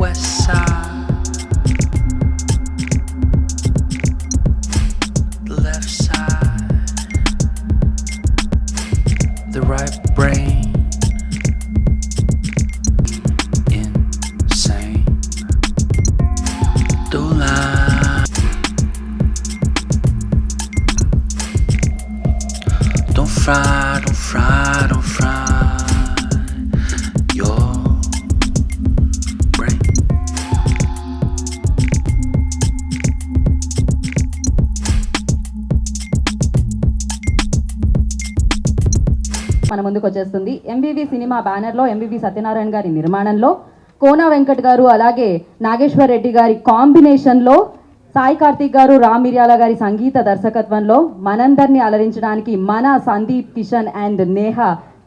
west side, the left side, the right brain, insane. Don't lie, don't fry, don't fry, don't fry your brain. మన ముందుకు వచ్చేస్తుంది MVV cinema బ్యానర్లో MVV Satyanarayana గారి నిర్మాణంలో కోన వెంకట్ గారు అలాగే నాగేశ్వర్ రెడ్డి గారి కాంబినేషన్లో సాయి కార్తిక్ గారు రామ్ మిర్యాల గారి సంగీత దర్శకత్వంలో మనందరినీ అలరించడానికి మన సందీప్ కిషన్ అండ్ నేహ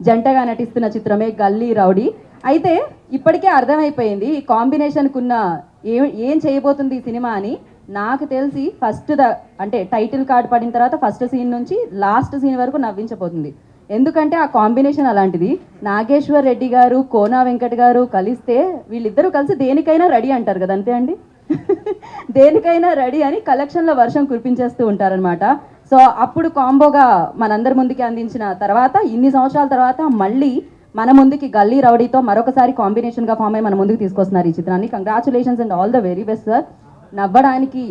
జంటగా నటిస్తున్న చిత్రమే గల్లీ రౌడీ. అయితే ఇప్పటికే అర్థమైపోయింది ఈ కాంబినేషన్కున్న ఏం చేయబోతుంది ఈ సినిమా అని. నాకు తెలిసి అంటే టైటిల్ కార్డ్ పడిన తర్వాత ఫస్ట్ సీన్ నుంచి లాస్ట్ సీన్ వరకు నవ్వించబోతుంది. ఎందుకంటే ఆ కాంబినేషన్ అలాంటిది. నాగేశ్వర్ రెడ్డి గారు కోనా వెంకట్ గారు కలిస్తే వీళ్ళిద్దరూ కలిసి దేనికైనా రెడీ అంటారు కదా, అంతే అండి. దేనికైనా రెడీ అని కలెక్షన్లో వర్షం కురిపించేస్తూ ఉంటారనమాట. సో అప్పుడు కాంబోగా మనందరి ముందుకి అందించిన తర్వాత ఇన్ని సంవత్సరాల తర్వాత మళ్ళీ మన ముందుకి గల్లీ రౌడీతో మరొకసారి కాంబినేషన్గా ఫామ్ అయ్యి మన ముందుకు తీసుకొస్తున్నారు ఈ చిత్రాన్ని. Congratulations and all the very best sir. నవ్వడానికి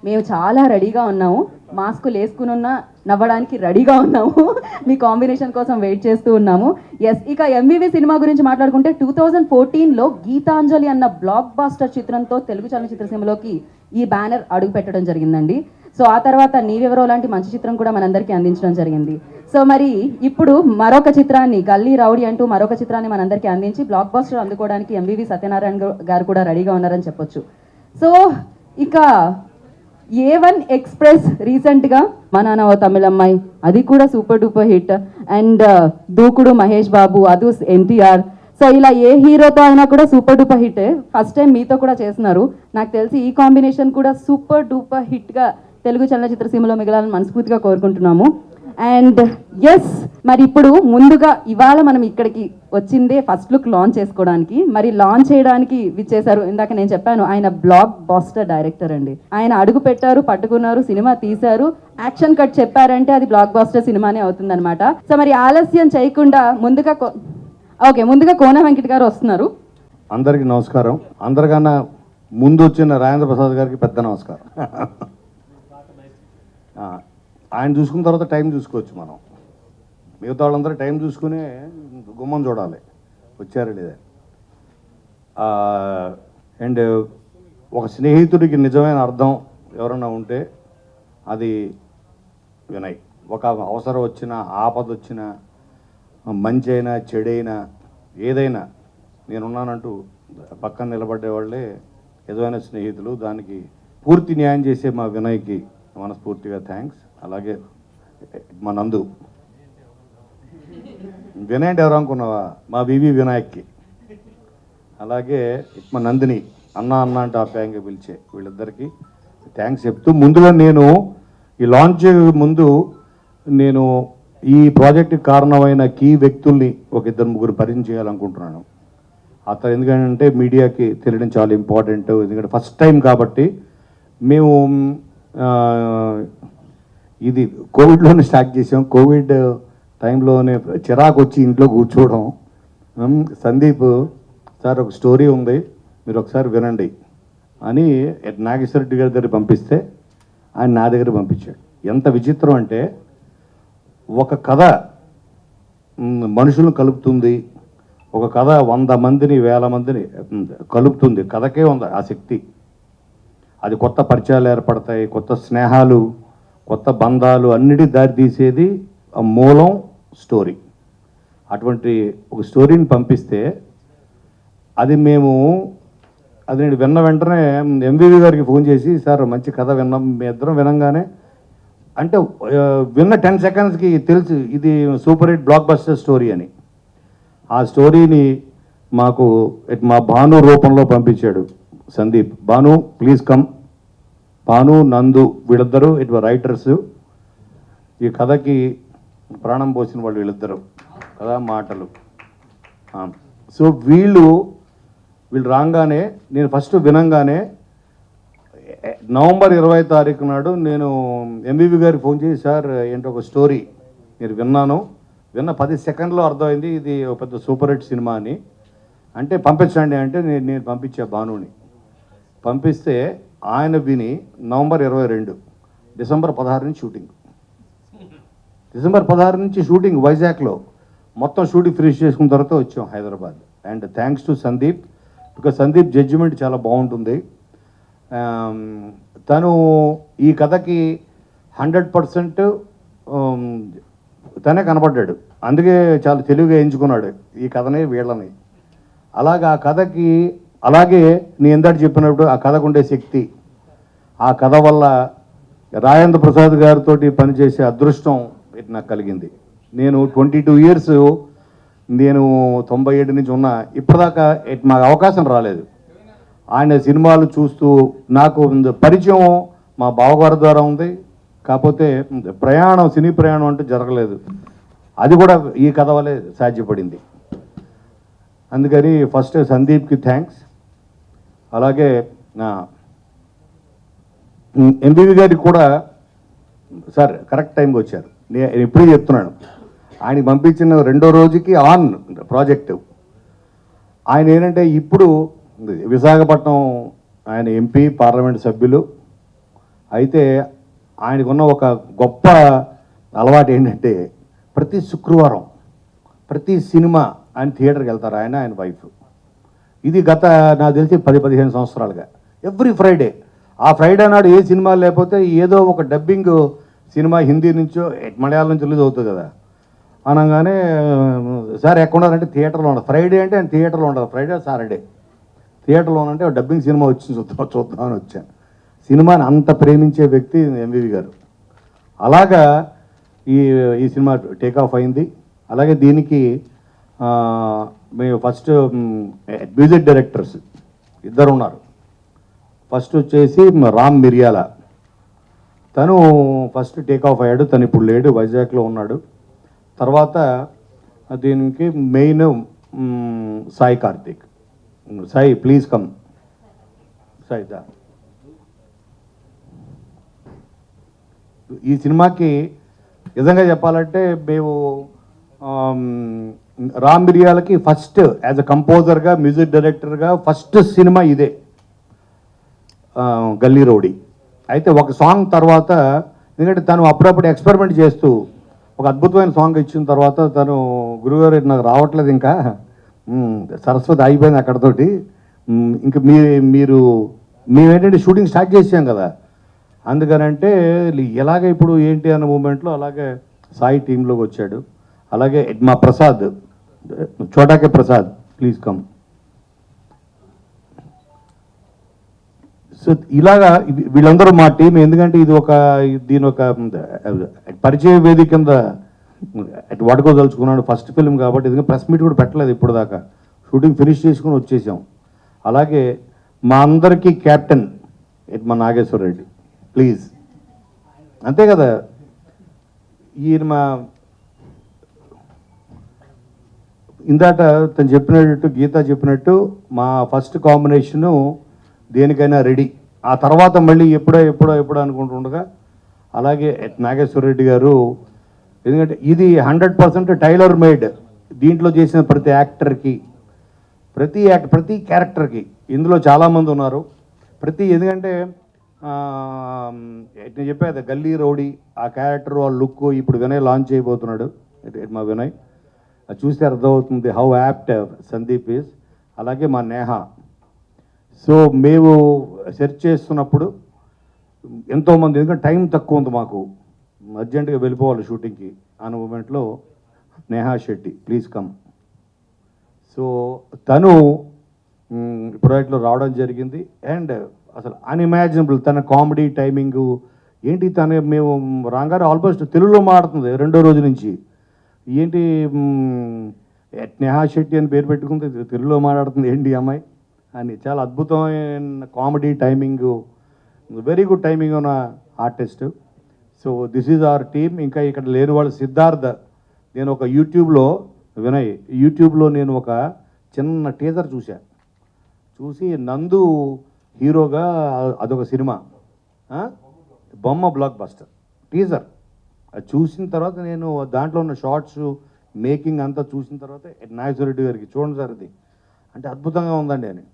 మేము చాలా రెడీగా ఉన్నాము, మాస్కులు వేసుకుని ఉన్నా నవ్వడానికి రెడీగా ఉన్నాము. మీ కాంబినేషన్ కోసం వెయిట్ చేస్తూ ఉన్నాము. ఎస్, ఇక ఎంవివి సినిమా గురించి మాట్లాడుకుంటే 2014లో గీతాంజలి అన్న బ్లాక్ బాస్టర్ చిత్రంతో తెలుగు చలనచిత్ర సీమలోకి ఈ బ్యానర్ అడుగు పెట్టడం జరిగిందండి. సో ఆ తర్వాత నీవెవరో లాంటి మంచి చిత్రం కూడా మనందరికీ అందించడం జరిగింది. సో మరి ఇప్పుడు మరొక చిత్రాన్ని గల్లీ రౌడీ అంటూ మరొక చిత్రాన్ని మనందరికీ అందించి బ్లాక్ బాస్టర్ అందుకోవడానికి ఎంవివి సత్యనారాయణ గారు కూడా రెడీగా ఉన్నారని చెప్పొచ్చు. సో ఇక A1 ఎక్స్ప్రెస్ రీసెంట్గా మా నాన్న ఓ తమిళమ్మాయి, అది కూడా సూపర్ డూపర్ హిట్. అండ్ దూకుడు మహేష్ బాబు, అదు ఎన్టీఆర్. సో ఇలా ఏ హీరోతో అయినా కూడా super duper hit. First time మీతో కూడా చేస్తున్నారు. నాకు తెలిసి ఈ కాంబినేషన్ కూడా సూపర్ డూపర్ హిట్గా తెలుగు చలనచిత్ర సీమలో మిగలాలని మనస్ఫూర్తిగా కోరుకుంటున్నాము. అండ్ ఎస్, మరి ఇప్పుడు ముందుగా ఇవాళ మనం ఇక్కడికి వచ్చిందే ఫస్ట్ లుక్ లాంచ్ చేసుకోవడానికి. మరి లాంచ్ చేయడానికి విచ్చేశారు, ఇందాక నేను చెప్పాను ఆయన బ్లాక్ బాస్టర్ డైరెక్టర్ అండి. ఆయన అడుగు పెట్టారు, పట్టుకున్నారు, సినిమా తీశారు, యాక్షన్ కట్ చెప్పారంటే అది బ్లాక్ బాస్టర్ సినిమానే అవుతుందన్నమాట. సో మరి ఆలస్యం చేయకుండా ముందుగా కోన వెంకట్ గారు వస్తున్నారు. అందరికీ నమస్కారం. అందరికన్నా ముందు వచ్చిన రాజేంద్ర ప్రసాద్ గారికి పెద్ద నమస్కారం. ఆయన చూసుకున్న తర్వాత టైం చూసుకోవచ్చు మనం. మిగతా వాళ్ళందరూ టైం చూసుకుని గుమ్మం చూడాలి వచ్చారా లేదా. అండ్ ఒక స్నేహితుడికి నిజమైన అర్థం ఎవరన్నా ఉంటే అది వినయ్. ఒక అవసరం వచ్చినా, ఆపద వచ్చినా, మంచి అయినా చెడైనా ఏదైనా నేనున్నానంటూ పక్కన నిలబడేవాళ్ళే నిజమైన స్నేహితులు. దానికి పూర్తి న్యాయం చేసే మా వినయ్కి మనస్ఫూర్తిగా థ్యాంక్స్. అలాగే మా నందు, వినయ్ అంటే ఎవరు అనుకున్నావా, మా వివి వినాయక్కి. అలాగే మా నందిని, అన్న అన్న అంటే ఆప్యాయంగా పిలిచే వీళ్ళిద్దరికీ థ్యాంక్స్ చెప్తూ, ముందుగా నేను ఈ లాంచ్ ముందు నేను ఈ ప్రాజెక్టుకి కారణమైన కీ వ్యక్తుల్ని ఒక ఇద్దరు ముగ్గురు పరిచయం చేయాలనుకుంటున్నాను. అతను ఎందుకంటే మీడియాకి తెలియడం చాలా ఇంపార్టెంట్. ఎందుకంటే ఫస్ట్ టైం కాబట్టి మేము ఇది కోవిడ్లోనే స్టార్ట్ చేసాం. కోవిడ్ టైంలోనే చిరాకు వచ్చి ఇంట్లో కూర్చోవడం. సందీప్ సార్ ఒక స్టోరీ ఉంది, మీరు ఒకసారి వినండి అని నాగేశ్వర రెడ్డి గారి దగ్గర పంపిస్తే ఆయన నా దగ్గర పంపించాడు. ఎంత విచిత్రం అంటే, ఒక కథ మనుషులను కలుపుతుంది, ఒక కథ 100 మందిని 1000 మందిని కలుపుతుంది. కథకే ఉంది ఆ శక్తి. అది కొత్త పరిచయాలు ఏర్పడతాయి, కొత్త స్నేహాలు, కొత్త బంధాలు అన్నిటి దారి తీసేది మూలం స్టోరీ. అటువంటి ఒక స్టోరీని పంపిస్తే అది నేను విన్న వెంటనే ఎంవివి గారికి ఫోన్ చేసి, సార్ మంచి కథ విన్నాం, మీ ఇద్దరం వినంగానే అంటే విన్న 10 సెకండ్స్కి తెలుసు ఇది super hit blockbuster story అని. ఆ స్టోరీని మాకు మా భాను రూపంలో పంపించాడు సందీప్. Bhanu please come. భాను, నందు వీళ్ళిద్దరూ రైటర్స్. ఈ కథకి ప్రాణం పోసిన వాళ్ళు వీళ్ళిద్దరూ, కథ మాటలు. సో వీళ్ళు వీళ్ళు రాగానే నేను ఫస్ట్ వినంగానే నవంబర్ 20 తారీఖు నాడు నేను ఎంబీబీ గారికి ఫోన్ చేసి, సార్ ఏంటో ఒక స్టోరీ మీరు విన్న 10 సెకండ్లో అర్థమైంది ఇది ఒక పెద్ద సూపర్ హిట్ సినిమా అని. అంటే పంపించండి అంటే నేను పంపించా భానుని. పంపిస్తే ఆయన విని నవంబర్ 22, డిసెంబర్ 16 నుంచి షూటింగ్. డిసెంబర్ 16 నుంచి షూటింగ్ వైజాగ్లో మొత్తం షూటింగ్ ఫినిష్ చేసుకున్న తర్వాత వచ్చాం Hyderabad. And thanks to Sandeep, because Sandeep judgement చాలా బాగుంటుంది. తను ఈ కథకి 100% తనే కనపడ్డాడు. అందుకే చాలా తెలివిగా ఎంచుకున్నాడు ఈ కథని వీళ్ళని. అలాగే ఆ కథకి, అలాగే నీ ఎందాక చెప్పినప్పుడు ఆ కథకు ఉండే శక్తి, ఆ కథ వల్ల రాజేంద్ర ప్రసాద్ గారితో పనిచేసే అదృష్టం ఇటు నాకు కలిగింది. నేను 22 ఇయర్స్, నేను 97 నుంచి ఉన్నా, ఇప్పటిదాకా మాకు అవకాశం రాలేదు. ఆయన సినిమాలు చూస్తూ నాకు పరిచయం మా బావగారి ద్వారా ఉంది. కాకపోతే ప్రయాణం, సినీ ప్రయాణం అంటూ జరగలేదు. అది కూడా ఈ కథ వల్లే సాధ్యపడింది. అందుకని ఫస్ట్ సందీప్కి థ్యాంక్స్. అలాగే ఎంబీబీ గారికి కూడా, సార్ కరెక్ట్ టైంకి వచ్చారు. నేను ఎప్పుడూ చెప్తున్నాను, ఆయనకి పంపించిన 2వ రోజుకి ఆన్ ప్రాజెక్టు. ఆయన ఏంటంటే ఇప్పుడు విశాఖపట్నం ఆయన ఎంపీ, పార్లమెంట్ సభ్యులు. అయితే ఆయనకున్న ఒక గొప్ప అలవాటు ఏంటంటే ప్రతి శుక్రవారం ప్రతి సినిమా ఆయన థియేటర్కి వెళ్తారు, ఆయన వైఫ్. ఇది గత నాకు తెలిసి 10-15 సంవత్సరాలుగా ఎవ్రీ ఫ్రైడే. ఆ ఫ్రైడే నాడు ఏ సినిమా లేకపోతే ఏదో ఒక డబ్బింగ్ సినిమా హిందీ నుంచో మలయాళం నుంచి రిలీజ్ అవుతుంది కదా అనగానే, సార్ ఎక్కడ ఉన్నారంటే థియేటర్లో ఉండదు. ఫ్రైడే అంటే ఆయన థియేటర్లో ఉండదు, ఫ్రైడే సాటర్డే థియేటర్లో అంటే డబ్బింగ్ సినిమా వచ్చి చూద్దామని వచ్చాను. సినిమాని అంత ప్రేమించే వ్యక్తి ఎంబీబీ గారు. అలాగా ఈ సినిమా టేక్ ఆఫ్ అయింది. అలాగే దీనికి మేము ఫస్ట్ మ్యూజిక్ డైరెక్టర్స్ ఇద్దరు ఉన్నారు. ఫస్ట్ వచ్చేసి రామ్ మిరియాల, తను ఫస్ట్ టేక్ ఆఫ్ అయ్యాడు. తను ఇప్పుడు లేడు, వైజాగ్లో ఉన్నాడు. తర్వాత దీనికి main Sai Karthik. Sai please come. Sai దా. ఈ సినిమాకి నిజంగా చెప్పాలంటే మేము రామ్ మిరియాలకి ఫస్ట్ యాజ్ అ కంపోజర్గా, మ్యూజిక్ డైరెక్టర్గా ఫస్ట్ సినిమా ఇదే, గల్లీ రౌడీ. అయితే ఒక సాంగ్ తర్వాత, ఎందుకంటే తను అప్పుడప్పుడు ఎక్స్పెరిమెంట్ చేస్తూ ఒక అద్భుతమైన సాంగ్ ఇచ్చిన తర్వాత తను, గురుగారు నాకు రావట్లేదు ఇంకా, సరస్వతి అయిపోయింది అక్కడతోటి, ఇంకా మేమేంటంటే షూటింగ్ స్టార్ట్ చేసాం కదా, అందుకనంటే ఎలాగ ఇప్పుడు ఏంటి అన్న మూమెంట్లో అలాగే సాయి టీంలోకి వచ్చాడు. అలాగే మా Prasad, Chota K Prasad please come. So ఇలాగా వీళ్ళందరూ మా టీం. ఎందుకంటే ఇది దీని ఒక పరిచయ వేదిక కింద వాడుకోదలుచుకున్నాను. ఫస్ట్ ఫిల్మ్ కాబట్టి, ఎందుకంటే ప్రెస్ మీట్ కూడా పెట్టలేదు ఇప్పుడు దాకా, షూటింగ్ ఫినిష్ చేసుకుని వచ్చేసాం. అలాగే మా అందరికీ క్యాప్టెన్ మా నాగేశ్వర రెడ్డి ప్లీజ్. అంతే కదా, ఈయన మా ఇందాక తను చెప్పినట్టు, గీత చెప్పినట్టు, మా ఫస్ట్ కాంబినేషను దేనికైనా రెడీ. ఆ తర్వాత మళ్ళీ ఎప్పుడో అనుకుంటుండగా, అలాగే నాగేశ్వర రెడ్డి గారు, ఎందుకంటే ఇది 100% టైలర్ మేడ్. దీంట్లో చేసిన ప్రతి యాక్టర్కి, ప్రతి క్యారెక్టర్కి, ఇందులో చాలామంది ఉన్నారు. ఎందుకంటే నేను చెప్పేది గల్లీ రౌడీ ఆ క్యారెక్టర్, ఆ లుక్ ఇప్పుడు వినయ్ లాంచ్ చేయబోతున్నాడు. మా వినయ్ అది చూస్తే అర్థమవుతుంది హౌ యాప్ట్ సందీప్ ఈజ్. అలాగే మా నేహ. సో మేము సెర్చ్ చేస్తున్నప్పుడు ఎంతోమంది, ఎందుకంటే టైం తక్కువ ఉంది మాకు, అర్జెంటుగా వెళ్ళిపోవాలి షూటింగ్కి అన్న మూమెంట్లో Neha Shetty please come. So తను ప్రాజెక్ట్లో రావడం జరిగింది. అండ్ అసలు అన్ఇమాజినబుల్ తన కామెడీ టైమింగు ఏంటి. మేము రాగానే ఆల్మోస్ట్ తెలుగులో మాట్లాడుతుంది 2వ రోజు నుంచి. ఏంటి నేహా శెట్టి అని పేరు పెట్టుకుంది, తెలుగులో మాట్లాడుతుంది ఏంటి అమ్మాయి అని. చాలా అద్భుతమైన comedy timing, very good timing ఉన్న artist. So this is our team. ఇంకా ఇక్కడ లేని వాళ్ళు సిద్ధార్థ్. నేను ఒక యూట్యూబ్లో నేను ఒక చిన్న టీజర్ చూశాను. చూసి నందు హీరోగా అదొక సినిమా, బొమ్మ బ్లాక్ బస్టర్ టీజర్. అది చూసిన తర్వాత నేను దాంట్లో ఉన్న షార్ట్స్ మేకింగ్ అంతా చూసిన తర్వాత నాగేశ్వరరెడ్డి గారికి చూడండి సార్ అది అంటే అద్భుతంగా ఉందండి అని.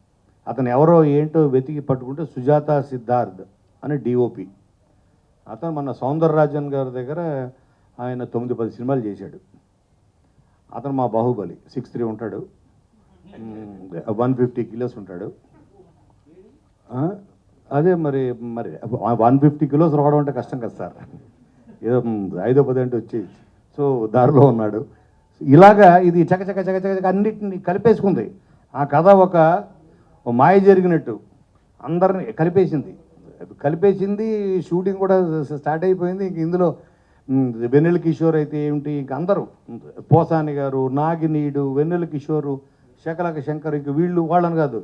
అతను ఎవరో ఏంటో వెతికి పట్టుకుంటే సుజాత సిద్ధార్థ్ అని డిఓపి. అతను మన సౌందరరాజన్ గారి దగ్గర ఆయన 9-10 సినిమాలు చేశాడు. అతను మా బాహుబలి 6'3" ఉంటాడు, 150 కిలోస్ ఉంటాడు. అదే మరి 150 కిలోస్ రావడం అంటే కష్టం కదా సార్, ఏదో 5-10 అంటే వచ్చేది. సో దారిలో ఉన్నాడు. ఇలాగా ఇది చకచక చకచక అన్నిటిని కలిపేసుకుంది. ఆ కథ ఒక మాయ జరిగినట్టు అందరిని కలిపేసింది. షూటింగ్ కూడా స్టార్ట్ అయిపోయింది. ఇంక ఇందులో వెన్నెల కిషోర్ అయితే ఏమిటి, ఇంక అందరూ పోసాని గారు, నాగినీడు, వెన్నెల కిషోరు, శకలక శంకర్, ఇంక వీళ్ళు వాళ్ళని కాదు,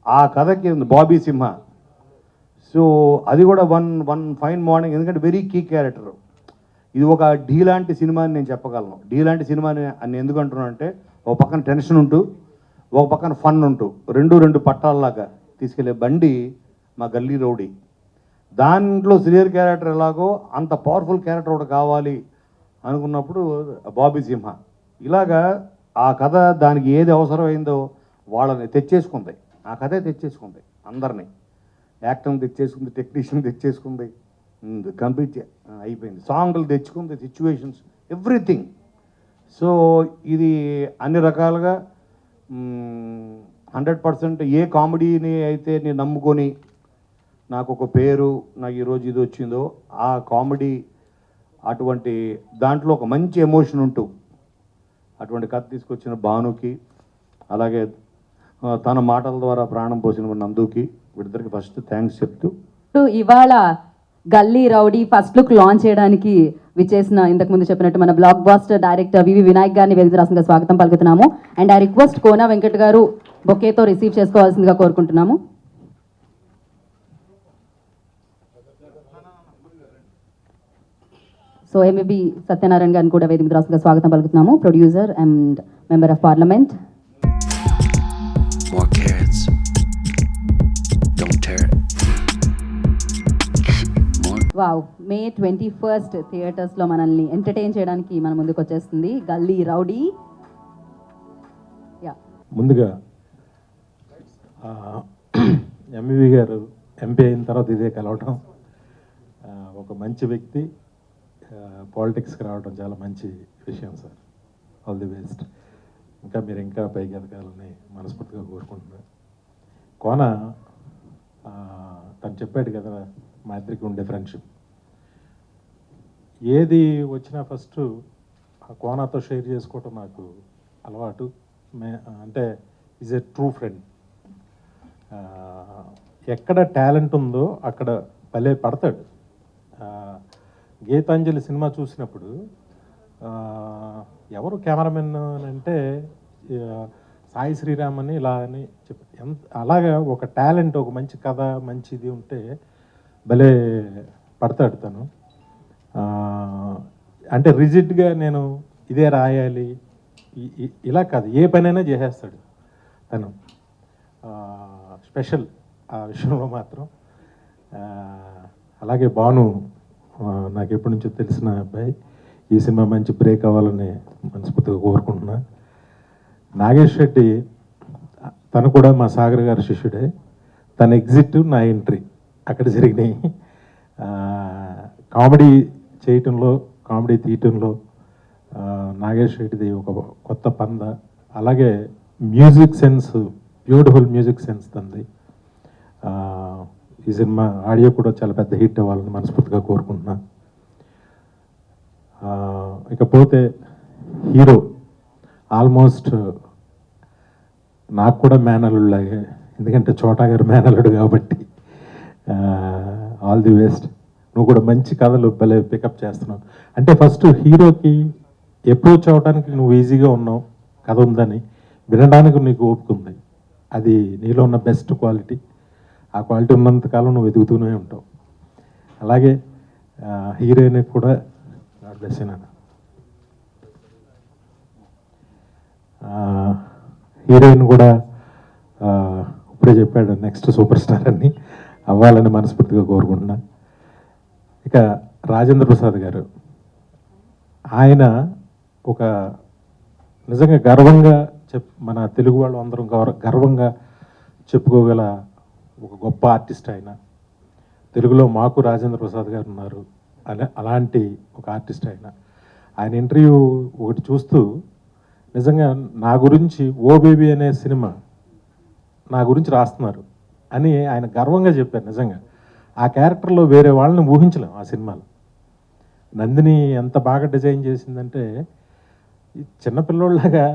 ఆ కథకి ఉంది బాబీ సింహ. సో అది కూడా వన్ ఫైన్ మార్నింగ్, ఎందుకంటే వెరీ కీ క్యారెక్టర్. ఇది ఒక ఢీ లాంటి సినిమా అని నేను చెప్పగలను. ఢీ లాంటి సినిమా అని ఎందుకు అంటున్నాను అంటే, ఒక పక్కన టెన్షన్ ఉంటూ ఒక పక్కన ఫన్ ఉంటూ రెండు పట్టాలలాగా తీసుకెళ్లే బండి మా గల్లీ రౌడీ. దాంట్లో సిరియర్ క్యారెక్టర్ ఎలాగో అంత పవర్ఫుల్ క్యారెక్టర్ ఒకటి కావాలి అనుకున్నప్పుడు బాబీ సింహ. ఇలాగా ఆ కథ దానికి ఏది అవసరమైందో వాళ్ళని తెచ్చేసుకుంది. ఆ కథే తెచ్చేసుకుంది అందరినీ, యాక్టర్ని తెచ్చేసుకుంది, టెక్నీషియన్ తెచ్చేసుకుంది, కంప్లీట్ అయిపోయింది. సాంగ్లు తెచ్చుకుంది, సిచ్యువేషన్స్, ఎవ్రీథింగ్. సో ఇది అన్ని రకాలుగా 100% ఏ కామెడీని అయితే నేను నమ్ముకొని నాకు ఒక పేరు, నాకు ఈరోజు ఇది వచ్చిందో ఆ కామెడీ, అటువంటి దాంట్లో ఒక మంచి ఎమోషన్ ఉంటూ అటువంటి కథ తీసుకొచ్చిన భానుకి, అలాగే తన మాటల ద్వారా ప్రాణం పోసిన నందుకి, వీళ్ళిద్దరికి ఫస్ట్ థ్యాంక్స్ చెప్తూ ఇవాళ గల్లీ రౌడీ ఫస్ట్ లుక్ లాంచ్ చేయడానికి విచ్చేసిన ఇంతకుముందు చెప్పినట్టు మన బ్లాక్ బాస్టర్ డైరెక్టర్ వివి వినాయక్ గారిని వేదిక రాష్ట్రంగా స్వాగతం పలుకుతున్నాము. అండ్ ఆ రిక్వెస్ట్ కోన వెంకట్ గారు బొకేతో రిసీవ్ చేసుకోవాల్సిందిగా కోరుకుంటున్నాము. సో ఎంబీబీ సత్యనారాయణ గారిని కూడా వేదిక రాష్ట్రంగా స్వాగతం పలుకుతున్నాము, producer and member of parliament. More carrots. Don't tear it. More. Wow, May 21st థియేటర్స్లో మనల్ని ఎంటర్టైన్ చేయడానికి మన ముందుకు వచ్చేస్తుంది గల్లీ రౌడీ. యా, ముందుగా ఎంబీబీ గారు ఎంపీ అయిన తర్వాత ఇదే కలవటం, ఒక మంచి వ్యక్తి పాలిటిక్స్కి రావడం చాలా మంచి విషయం సార్. All the best. ఇంకా మీరు ఇంకా పైకి ఎదగాలని మనస్ఫూర్తిగా కోరుకుంటున్నాను. కోన తను చెప్పాడు కదా, మా ఇద్దరికి ఉండే ఫ్రెండ్షిప్, ఏది వచ్చినా ఫస్ట్ ఆ కోనతో షేర్ చేసుకోవటం నాకు అలవాటు. అంటే ఈజ్ ఎ ట్రూ ఫ్రెండ్. ఎక్కడ టాలెంట్ ఉందో అక్కడ భలే పడతాడు. గీతాంజలి సినిమా చూసినప్పుడు ఎవరు కెమెరామెన్ అంటే సాయి శ్రీరామ్ అని ఇలా అని చెప్పి, అలాగా ఒక టాలెంట్, ఒక మంచి కథ, మంచిది ఉంటే భలే పడతాడు తను. అంటే రిజిడ్గా నేను ఇదే రాయాలి ఇలా కాదు, ఏ పనైనా చేసేస్తాడు తను. స్పెషల్ ఆ విషయంలో మాత్రం. అలాగే భాను నాకు ఎప్పటి నుంచో తెలిసిన అబ్బాయి, ఈ సినిమా మంచి బ్రేక్ అవ్వాలని మనస్ఫూర్తిగా కోరుకుంటున్నా. నాగేష్ రెడ్డి తను కూడా మా సాగర్ గారి శిష్యుడే. తన ఎగ్జిట్, నా ఎంట్రీ అక్కడ జరిగినాయి. కామెడీ చేయటంలో, కామెడీ తీయటంలో నాగేష్ రెడ్డిది ఒక కొత్త పంద. అలాగే music sense, beautiful music sense తంది. ఈ సినిమా ఆడియో కూడా చాలా పెద్ద హిట్ అవ్వాలని మనస్ఫూర్తిగా కోరుకుంటున్నా. ఇకపోతే హీరో ఆల్మోస్ట్ నాకు కూడా మేనల్లులాగే, ఎందుకంటే చోటా గారు మేనల్లుడు కాబట్టి. All the best. నువ్వు కూడా మంచి కథలు భలే పికప్ చేస్తున్నావు. అంటే ఫస్ట్ హీరోకి అప్రోచ్ అవ్వడానికి నువ్వు ఈజీగా ఉన్నావు, కథ ఉందని వినడానికి నీకు ఓపిక ఉంది. అది నీలో ఉన్న బెస్ట్ క్వాలిటీ. ఆ క్వాలిటీ ఉన్నంతకాలం నువ్వు వెతుకుతూనే ఉంటావు. అలాగే హీరోయిన్ కూడా గాడ్ బ్లెస్ యు నాన్న. హీరోయిన్ కూడా ఇప్పుడే చెప్పాడు నెక్స్ట్ సూపర్ స్టార్ అని, అవ్వాలని మనస్ఫూర్తిగా కోరుకుంటున్నా. ఇక రాజేంద్ర ప్రసాద్ గారు, ఆయన ఒక నిజంగా గర్వంగా మన తెలుగు వాళ్ళు అందరం గర్వంగా చెప్పుకోగల ఒక గొప్ప ఆర్టిస్ట్ ఆయన. తెలుగులో మాకు రాజేంద్ర ప్రసాద్ గారు ఉన్నారు అలాంటి ఒక ఆర్టిస్ట్ ఆయన ఇంటర్వ్యూ ఒకటి చూస్తూ నిజంగా నా గురించి ఓ బేబీ అనే సినిమా నా గురించి రాస్తున్నారు అని ఆయన గర్వంగా చెప్పారు. నిజంగా ఆ క్యారెక్టర్లో వేరే వాళ్ళని ఊహించలేం. ఆ సినిమాలో నందిని ఎంత బాగా డిజైన్ చేసిందంటే చిన్నపిల్లోళ్ళగా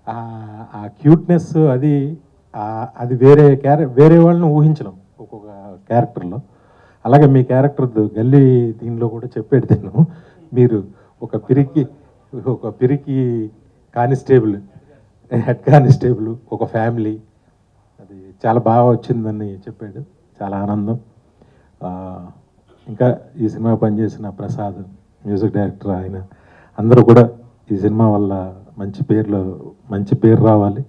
ఆ క్యూట్నెస్ అది వేరే వాళ్ళని ఊహించలేం ఒక్కొక్క క్యారెక్టర్లో. అలాగే మీ క్యారెక్టర్ గల్లీ దీనిలో కూడా చెప్పాడు నేను, మీరు ఒక పిరికి కానిస్టేబుల్, హెడ్ కానిస్టేబుల్, ఒక ఫ్యామిలీ, అది చాలా బాగా వచ్చిందని చెప్పాడు. చాలా ఆనందం. ఇంకా ఈ సినిమా పనిచేసిన ప్రసాద్, మ్యూజిక్ డైరెక్టర్, ఆయన అందరూ కూడా ఈ సినిమా వల్ల మంచి పేరు రావాలి.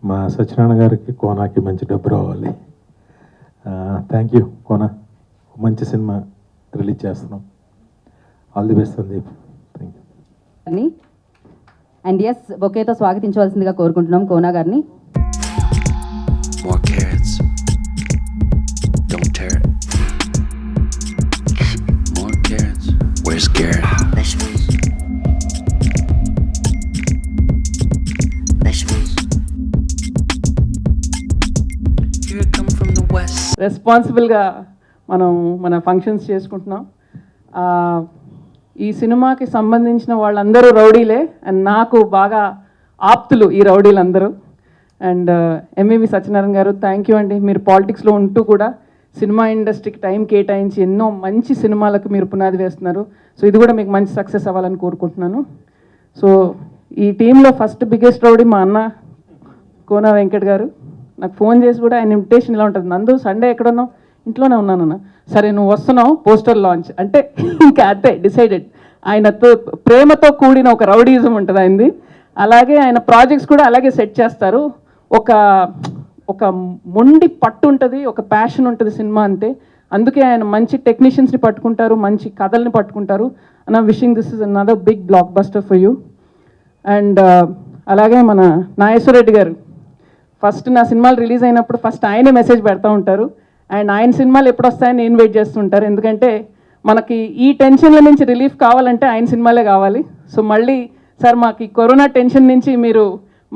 మా సత్యనారాయణ గారికి, కోనాకి మంచి డబ్బు రావాలి. థ్యాంక్ యూ కోనా, మంచి సినిమా రిలీజ్ చేస్తున్నాం. All the best Sandeep. Thank you. And ఎస్, బొకేతో స్వాగతించవలసిందిగా కోరుకుంటున్నాం కోనా గారిని. More carrots. Don't tear it. More carrots. Where's Garrett? Vegetables. Vegetables. Here I come from the west. రెస్పాన్సిబుల్గా మన ఫంక్షన్స్ చేసుకుంటున్నాం. ఈ సినిమాకి సంబంధించిన వాళ్ళందరూ రౌడీలే, అండ్ నాకు బాగా ఆప్తులు ఈ రౌడీలందరూ. అండ్ ఎంవివి సత్యనారాయణ గారు, థ్యాంక్ యూ అండి. మీరు పాలిటిక్స్లో ఉంటూ కూడా సినిమా ఇండస్ట్రీకి టైం కేటాయించి ఎన్నో మంచి సినిమాలకు మీరు పునాది వేస్తున్నారు. సో ఇది కూడా మీకు మంచి సక్సెస్ అవ్వాలని కోరుకుంటున్నాను. సో ఈ టీంలో ఫస్ట్ బిగ్గెస్ట్ రౌడీ మా అన్న కోనా వెంకట్ గారు. నాకు ఫోన్ చేసి కూడా ఆయన ఇన్విటేషన్ ఇలా ఉంటుంది, నందు సండే ఎక్కడున్నావు? ఇంట్లోనే ఉన్నానన్న. సరే నువ్వు వస్తున్నావు, పోస్టర్ లాంచ్ అంటే ఇంకా అంతే డిసైడెడ్. ఆయనతో ప్రేమతో కూడిన ఒక రౌడీజం ఉంటుంది ఆయనది. అలాగే ఆయన ప్రాజెక్ట్స్ కూడా అలాగే సెట్ చేస్తారు. ఒక మొండి పట్టు ఉంటుంది, ఒక ప్యాషన్ ఉంటుంది సినిమా అంటే. అందుకే ఆయన మంచి టెక్నీషియన్స్ని పట్టుకుంటారు, మంచి కథల్ని పట్టుకుంటారు. And I wishing this is another big block buster for you. And అలాగే మన నాగేశ్వరరెడ్డి గారు, ఫస్ట్ నా సినిమాలు రిలీజ్ అయినప్పుడు ఫస్ట్ ఆయనే మెసేజ్ పెడతా ఉంటారు. అండ్ ఆయన సినిమాలు ఎప్పుడు వస్తాయని నేను వెయిట్ చేస్తుంటారు. ఎందుకంటే మనకి ఈ టెన్షన్ల నుంచి రిలీఫ్ కావాలంటే ఆయన సినిమాలే కావాలి. సో మళ్ళీ సార్ మాకు ఈ కరోనా టెన్షన్ నుంచి మీరు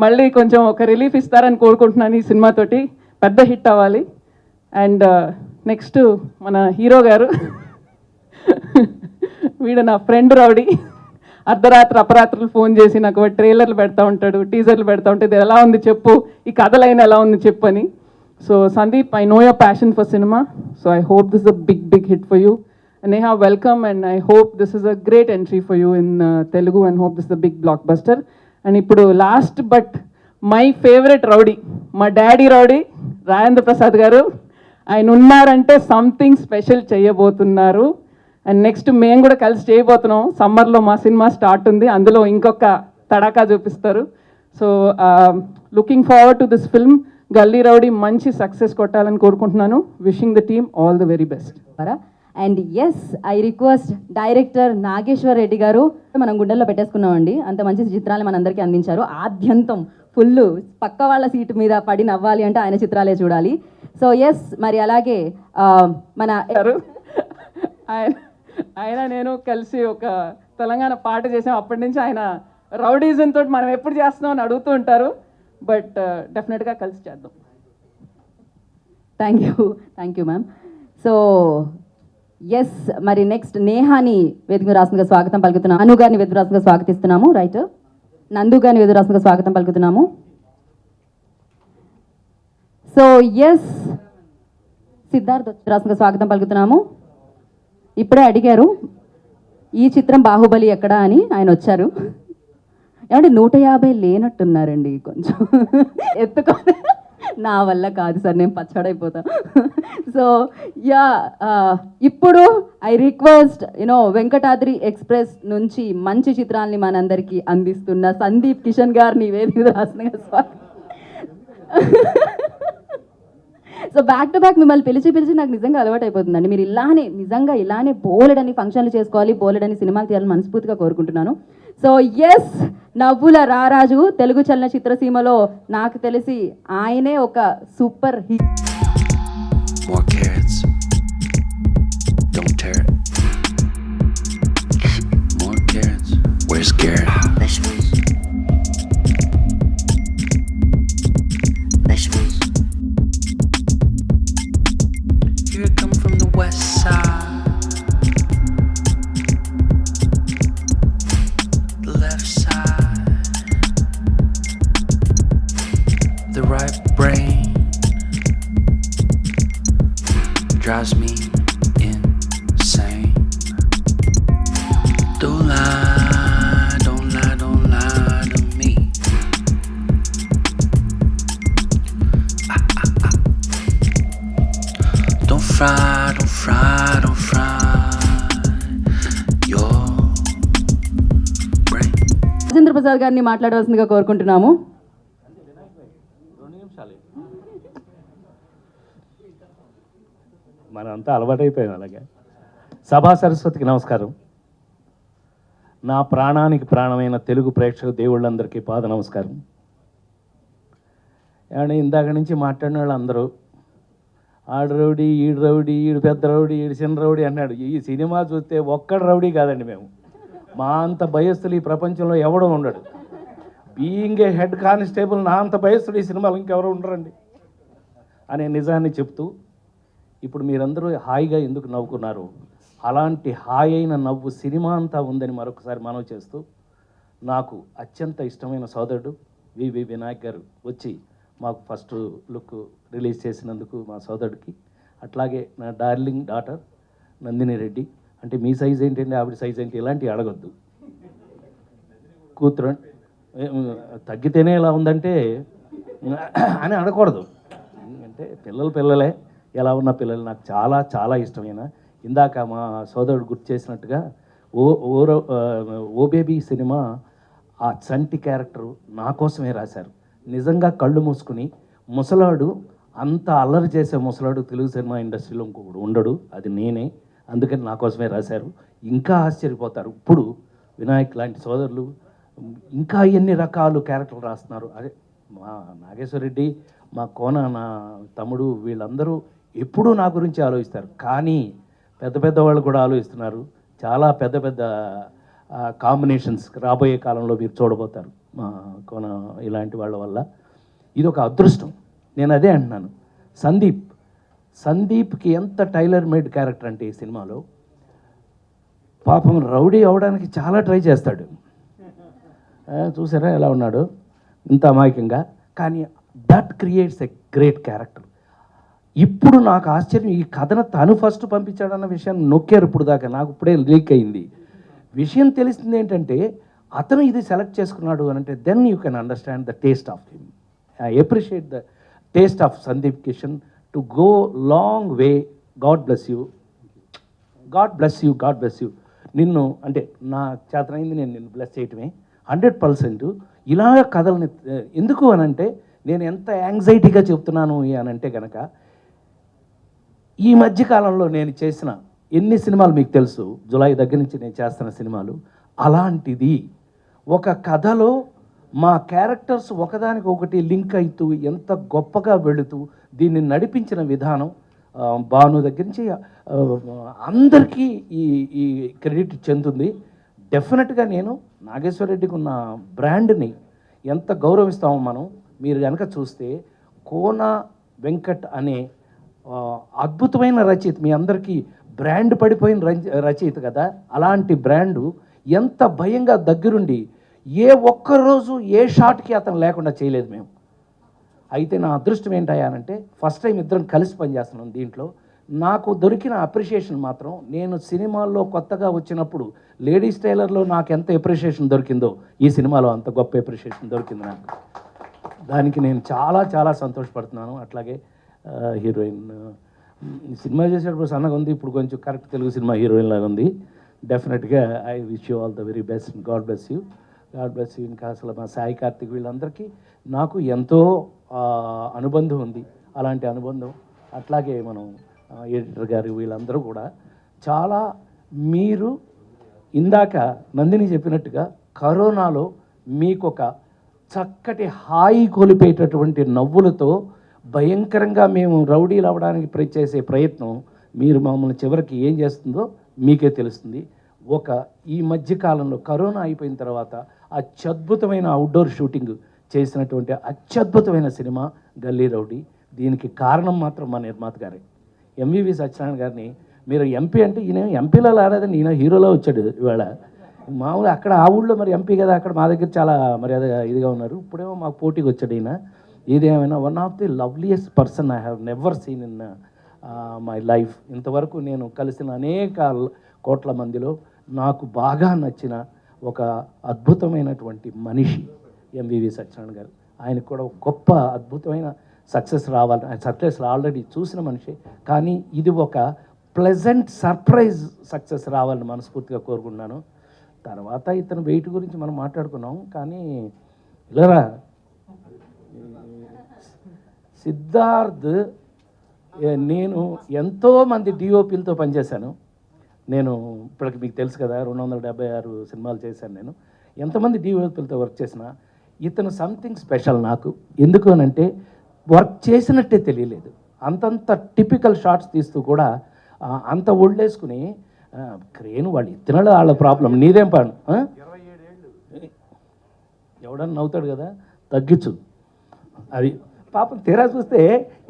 మళ్ళీ కొంచెం ఒక రిలీఫ్ ఇస్తారని కోరుకుంటున్నాను. ఈ సినిమాతోటి పెద్ద హిట్ అవ్వాలి. అండ్ నెక్స్ట్ మన హీరో గారు, వీడు నా ఫ్రెండ్ రౌడీ. అర్ధరాత్రి అపరాత్రులు ఫోన్ చేసి నాకు ట్రైలర్లు పెడతా ఉంటాడు, టీజర్లు పెడతా ఉంటాడు, ఇది ఎలా ఉంది చెప్పు, ఈ కథలైన ఎలా ఉంది చెప్పు అని. So Sandeep, I know your passion for cinema, so I hope this is a big hit for you. And Neha, welcome, and I hope this is a great entry for you in Telugu, and hope this is a big blockbuster. And ఇప్పుడు last but my favourite rowdy, మా daddy rowdy Rajendra Prasad గారు. ఆయన ఉన్నారంటే something special చేయబోతున్నారు. And next మేము కూడా కలిసి చేయబోతున్నాం. సమ్మర్లో మా సినిమా స్టార్ట్ ఉంది, అందులో ఇంకొక తడాకా చూపిస్తారు. So looking forward to this film. Gully Rowdy మంచి సక్సెస్ కొట్టాలని కోరుకుంటున్నాను. Wishing the team all the very best. And yes, I request director Nageswar Reddy garu, మనం గుండెల్లో పెట్టేసుకున్నామండి, అంత మంచి చిత్రాలు మనందరికీ అందించారు. ఆద్యంతం ఫుల్ పక్క వాళ్ళ సీటు మీద పడి నవ్వాలి అంటే ఆయన చిత్రాలే చూడాలి. సో ఎస్, మరి అలాగే మన ఆయన నేను కలిసి ఒక తెలంగాణ పాట చేసాం. అప్పటి నుంచి ఆయన రౌడీజం తోటి మనం ఎప్పుడు చేస్తున్నాం అని అడుగుతూ ఉంటారు. బట్ డెఫినెట్గా కలిసి చేద్దాం. Thank you ma'am. So yes, మరి నెక్స్ట్ నేహాని వేదిక రాష్ట్రంగా స్వాగతం పలుకుతున్నాము. అను గారిని వేదిక రాష్ట్రంగా స్వాగతిస్తున్నాము. రైట్, నందు గారిని వేదిక రాష్ట్రంగా స్వాగతం పలుకుతున్నాము. సో ఎస్, సిద్ధార్థ్ రాష్ట్రంగా స్వాగతం పలుకుతున్నాము. ఇప్పుడే అడిగారు ఈ చిత్రం బాహుబలి ఎక్కడా అని, ఆయన వచ్చారు. ఏమంటే 150 లేనట్టున్నారండి, కొంచెం ఎత్తుకో. నా వల్ల కాదు సార్, నేను పచ్చడైపోతా. సో యా, ఇప్పుడు ఐ రిక్వెస్ట్ వెంకటాద్రి ఎక్స్ప్రెస్ నుంచి మంచి చిత్రాల్ని మనందరికీ అందిస్తున్న సందీప్ కిషన్ గారిని వేదిక రాసిన సో బ్యాక్ టు బ్యాక్ మిమ్మల్ని పిలిచి నాకు నిజంగా అలవాటు అయిపోతుందండి. మీరు నిజంగా ఇలానే బోలెడని ఫంక్షన్లు చేసుకోవాలి, బోలెడని సినిమాలు తీయాలని మనస్ఫూర్తిగా కోరుకుంటున్నాను. సో ఎస్, నవ్వుల రారాజు తెలుగు చలనచిత్ర సీమలో నాకు తెలిసి ఆయనే ఒక super hit. More carrots. Don't tear it. More carrots. Where's Garrett? Vegetables. Vegetables. Here I come from the west side. The left side. The right brain drives me insane. Don't lie, don't lie, don't lie to me. Don't fry, don't fry, don't fry your brain. Rajendra Prasad గారిని మాట్లాడవలసిందిగా కోరుకుంటున్నాము. మనంతా అలవాటైపోయాం అలాగే. సభా సరస్వతికి నమస్కారం. నా ప్రాణానికి ప్రాణమైన తెలుగు ప్రేక్షక దేవుళ్ళందరికీ పాద నమస్కారం. ఏమంటే ఇందాక నుంచి మాట్లాడిన వాళ్ళు అందరూ ఆడు రౌడీ, ఈడు పెద్ద రౌడీ, ఈడు చిన్న రౌడీ అన్నాడు. ఈ సినిమా చూస్తే ఒక్కడు రౌడీ కాదండి మేము. మా అంత భయస్థులు ఈ ప్రపంచంలో ఎవడో ఉండడు. బీయింగ్ ఏ హెడ్ కానిస్టేబుల్ నా అంత భయస్థుడు ఈ సినిమాలో ఇంకెవరు ఉండరండి అనే నిజాన్ని చెప్తూ, ఇప్పుడు మీరందరూ హాయిగా ఎందుకు నవ్వుకున్నారు, అలాంటి హాయి అయిన నవ్వు సినిమా అంతా ఉందని మరొకసారి మనవి చేస్తూ, నాకు అత్యంత ఇష్టమైన సోదరుడు వివి వినాయక్ గారు వచ్చి మాకు ఫస్ట్ లుక్ రిలీజ్ చేసినందుకు మా సోదరుడికి, అట్లాగే నా డార్లింగ్ డాటర్ నందిని రెడ్డి, అంటే మీ సైజ్ ఏంటండి ఆవిడ సైజ్ ఏంటి ఇలాంటివి అడగొద్దు, కూతురు తగ్గితేనే ఇలా ఉందంటే అని అనకూడదు. అంటే పిల్లలే, ఎలా ఉన్న పిల్లలు నాకు చాలా చాలా ఇష్టమైన. ఇందాక మా సోదరుడు గుర్తు చేసినట్టుగా ఓ బేబీ సినిమా ఆ చంటి క్యారెక్టరు నా కోసమే రాశారు. నిజంగా కళ్ళు మూసుకుని ముసలాడు, అంత అల్లరి చేసే ముసలాడు తెలుగు సినిమా ఇండస్ట్రీలో ఇంకొకడు ఉండడు, అది నేనే, అందుకని నా కోసమే రాశారు. ఇంకా ఆశ్చర్యపోతారు ఇప్పుడు వినాయక్ లాంటి సోదరులు ఇంకా ఎన్ని రకాలు క్యారెక్టర్లు రాస్తున్నారు. అదే మా నాగేశ్వరరెడ్డి, మా కోన నా తమ్ముడు, వీళ్ళందరూ ఎప్పుడూ నా గురించి ఆలోచిస్తారు. కానీ పెద్ద వాళ్ళు కూడా ఆలోచిస్తున్నారు. చాలా పెద్ద కాంబినేషన్స్ రాబోయే కాలంలో మీరు చూడబోతారు మా కోన ఇలాంటి వాళ్ళ వల్ల. ఇది ఒక అదృష్టం. నేను అదే అంటున్నాను. సందీప్కి ఎంత టైలర్ మేడ్ క్యారెక్టర్ అంటే ఈ సినిమాలో, పాపం రౌడీ అవడానికి చాలా ట్రై చేస్తాడు. చూసారా ఎలా ఉన్నాడు ఇంత అమాయకంగా, కానీ that creates a great character. ఇప్పుడు నాకు ఆశ్చర్యం, ఈ కథను తను ఫస్ట్ పంపించాడన్న విషయాన్ని నొక్కారు ఇప్పుడు దాకా, నాకు ఇప్పుడే లీక్ అయింది. విషయం తెలిసింది ఏంటంటే అతను ఇది సెలెక్ట్ చేసుకున్నాడు అని అంటే then you can understand the taste of him. I appreciate the taste of Sandeep Kishan to go long way. God bless you, God bless you, God bless you. నిన్ను అంటే నా చేతనైంది నేను నిన్ను బ్లెస్ చేయటమే 100%. ఇలా కథల్ని ఎందుకు అనంటే నేను ఎంత యాంగ్జైటీగా చెప్తున్నాను అనంటే కనుక, ఈ మధ్యకాలంలో నేను చేసిన ఎన్ని సినిమాలు మీకు తెలుసు, జులై దగ్గర నుంచి నేను చేస్తున్న సినిమాలు, అలాంటిది ఒక కథలో మా క్యారెక్టర్స్ ఒకదానికి ఒకటి లింక్ అవుతూ ఎంత గొప్పగా వెళుతూ దీన్ని నడిపించిన విధానం, భాను దగ్గర నుంచి అందరికీ ఈ క్రెడిట్ చెందుతుంది. డెఫినెట్గా నేను నాగేశ్వరరెడ్డికి ఉన్న బ్రాండ్ని ఎంత గౌరవిస్తామో మనం, మీరు కనుక చూస్తే కోన వెంకట్ అనే అద్భుతమైన రచయిత, మీ అందరికీ బ్రాండ్ పడిపోయిన రచయిత కదా, అలాంటి బ్రాండు ఎంత భయంగా దగ్గరుండి ఏ ఒక్కరోజు ఏ షాట్కి అతను లేకుండా చేయలేదు మేము. అయితే నా అదృష్టం ఏంటయ్యానంటే ఫస్ట్ టైం ఇద్దరం కలిసి పనిచేస్తున్నాం దీంట్లో. నాకు దొరికిన అప్రిషియేషన్ మాత్రం, నేను సినిమాల్లో కొత్తగా వచ్చినప్పుడు లేడీస్ టైలర్లో నాకు ఎంత అప్రిషియేషన్ దొరికిందో ఈ సినిమాలో అంత గొప్ప అప్రిషియేషన్ దొరికింది నాకు. దానికి నేను చాలా చాలా సంతోషపడుతున్నాను. అట్లాగే హీరోయిన్ సినిమా చేసేటప్పుడు సన్నగా ఉంది, ఇప్పుడు కొంచెం కరెక్ట్ తెలుగు సినిమా హీరోయిన్ లాగా ఉంది. డెఫినెట్గా I wish you all the very best. God bless you, God bless you. ఇంకా అసలు మా సాయి కార్తిక్ వీళ్ళందరికీ నాకు ఎంతో అనుబంధం ఉంది. అలాంటి అనుబంధం అట్లాగే మనం ఎడిటర్ గారు వీళ్ళందరూ కూడా చాలా మీరు ఇందాక నందిని చెప్పినట్టుగా కరోనాలో మీకు ఒక చక్కటి హాయి కొలిపేటటువంటి నవ్వులతో భయంకరంగా మేము రౌడీలు అవ్వడానికి చేసే ప్రయత్నం మీరు మమ్మల్ని చివరికి ఏం చేస్తుందో మీకే తెలుస్తుంది. ఈ మధ్యకాలంలో కరోనా అయిపోయిన తర్వాత అత్యద్భుతమైన అవుట్డోర్ షూటింగ్ చేసినటువంటి అత్యద్భుతమైన సినిమా గల్లీ రౌడీ. దీనికి కారణం మాత్రం మా నిర్మాత గారే, ఎంవివి సత్యనారాయణ గారిని. మీరు ఎంపీ అంటే ఈయన ఎంపీలో రాలేదని ఈయన హీరోలో వచ్చాడు ఇవాళ. మామూలుగా అక్కడ ఆ ఊళ్ళో మరి ఎంపీ కదా, అక్కడ మా దగ్గర చాలా మర్యాద ఇదిగా ఉన్నారు. ఇప్పుడేమో మాకు పోటీకి వచ్చాడు ఈయన. ఇదేమైనా one of the loveliest person I have never seen in my life. ఇంతవరకు నేను కలిసిన అనేక కోట్ల మందిలో నాకు బాగా నచ్చిన ఒక అద్భుతమైనటువంటి మనిషి ఎంవివి సత్యనారాయణ గారు. ఆయనకు కూడా ఒక గొప్ప అద్భుతమైన సక్సెస్ రావాలి. ఆయన సక్సెస్ ఆల్రెడీ చూసిన మనిషి, కానీ ఇది ఒక ప్లెజెంట్ సర్ప్రైజ్ సక్సెస్ రావాలని మనస్ఫూర్తిగా కోరుకున్నాను. తర్వాత ఇతను వెయిట్ గురించి మనం మాట్లాడుకున్నాం, కానీ ఇలారా సిద్ధార్థ్, నేను ఎంతోమంది డిఓపీలతో పనిచేశాను. నేను ఇప్పటికి మీకు తెలుసు కదా 276 సినిమాలు చేశాను. నేను ఎంతమంది డిఓపీలతో వర్క్ చేసిన ఇతను సంథింగ్ స్పెషల్ నాకు. ఎందుకు అనంటే వర్క్ చేసినట్టే తెలియలేదు. అంతంత టిపికల్ షాట్స్ తీస్తూ కూడా అంత ఒళ్ళేసుకుని క్రేను వాళ్ళు ఇతరుల వాళ్ళ ప్రాబ్లం, నీదేం పని. ఎవడన్నా నవ్వుతాడు కదా, తగ్గించు. అది పాపం తీరా చూస్తే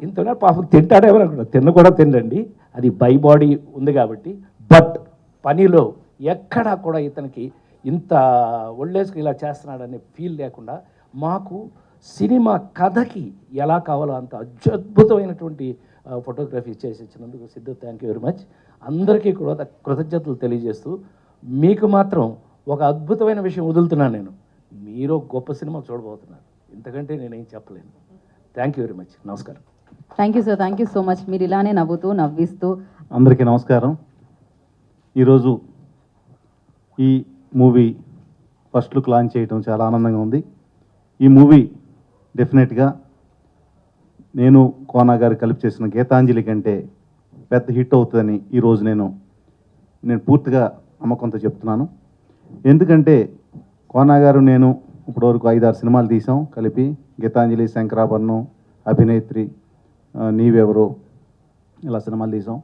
ఇంతనే పాపం తింటాడేమో అనుకున్నా. తిన్న కూడా తినండి, అది బై బాడీ ఉంది కాబట్టి. బట్ పనిలో ఎక్కడా కూడా ఇతనికి ఇంత ఒళ్ళేసుకు ఇలా చేస్తున్నాడనే ఫీల్ లేకుండా మాకు సినిమా కథకి ఎలా కావాలో అంత అద్భుతమైనటువంటి ఫోటోగ్రఫీ చేసి ఇచ్చినందుకు Siddhu thank you very much. అందరికీ కూడా కృతజ్ఞతలు తెలియజేస్తూ మీకు మాత్రం ఒక అద్భుతమైన విషయం వదులుతున్నాను. నేను మీరు గొప్ప సినిమా చూడబోతున్నారు, ఇంతకంటే నేనేం చెప్పలేను. Thank you very much. నమస్కారం. Thank you sir, thank you so much. మీరు ఇలానే నవ్వుతూ నవ్విస్తూ. అందరికీ నమస్కారం. ఈరోజు ఈ మూవీ ఫస్ట్ లుక్ లాంచ్ చేయడం చాలా ఆనందంగా ఉంది. ఈ మూవీ డెఫినెట్గా నేను కోనా గారు కలిపి చేసిన గీతాంజలి కంటే పెద్ద హిట్ అవుతుందని ఈరోజు నేను పూర్తిగా నమ్మకంతో చెప్తున్నాను. ఎందుకంటే కోనా గారు నేను ఇప్పటివరకు 5-6 సినిమాలు తీసాం కలిపి. గీతాంజలి, శంకరాభరణం, అభినేత్రి, నీవెవరో, ఇలా సినిమాలు తీసాం.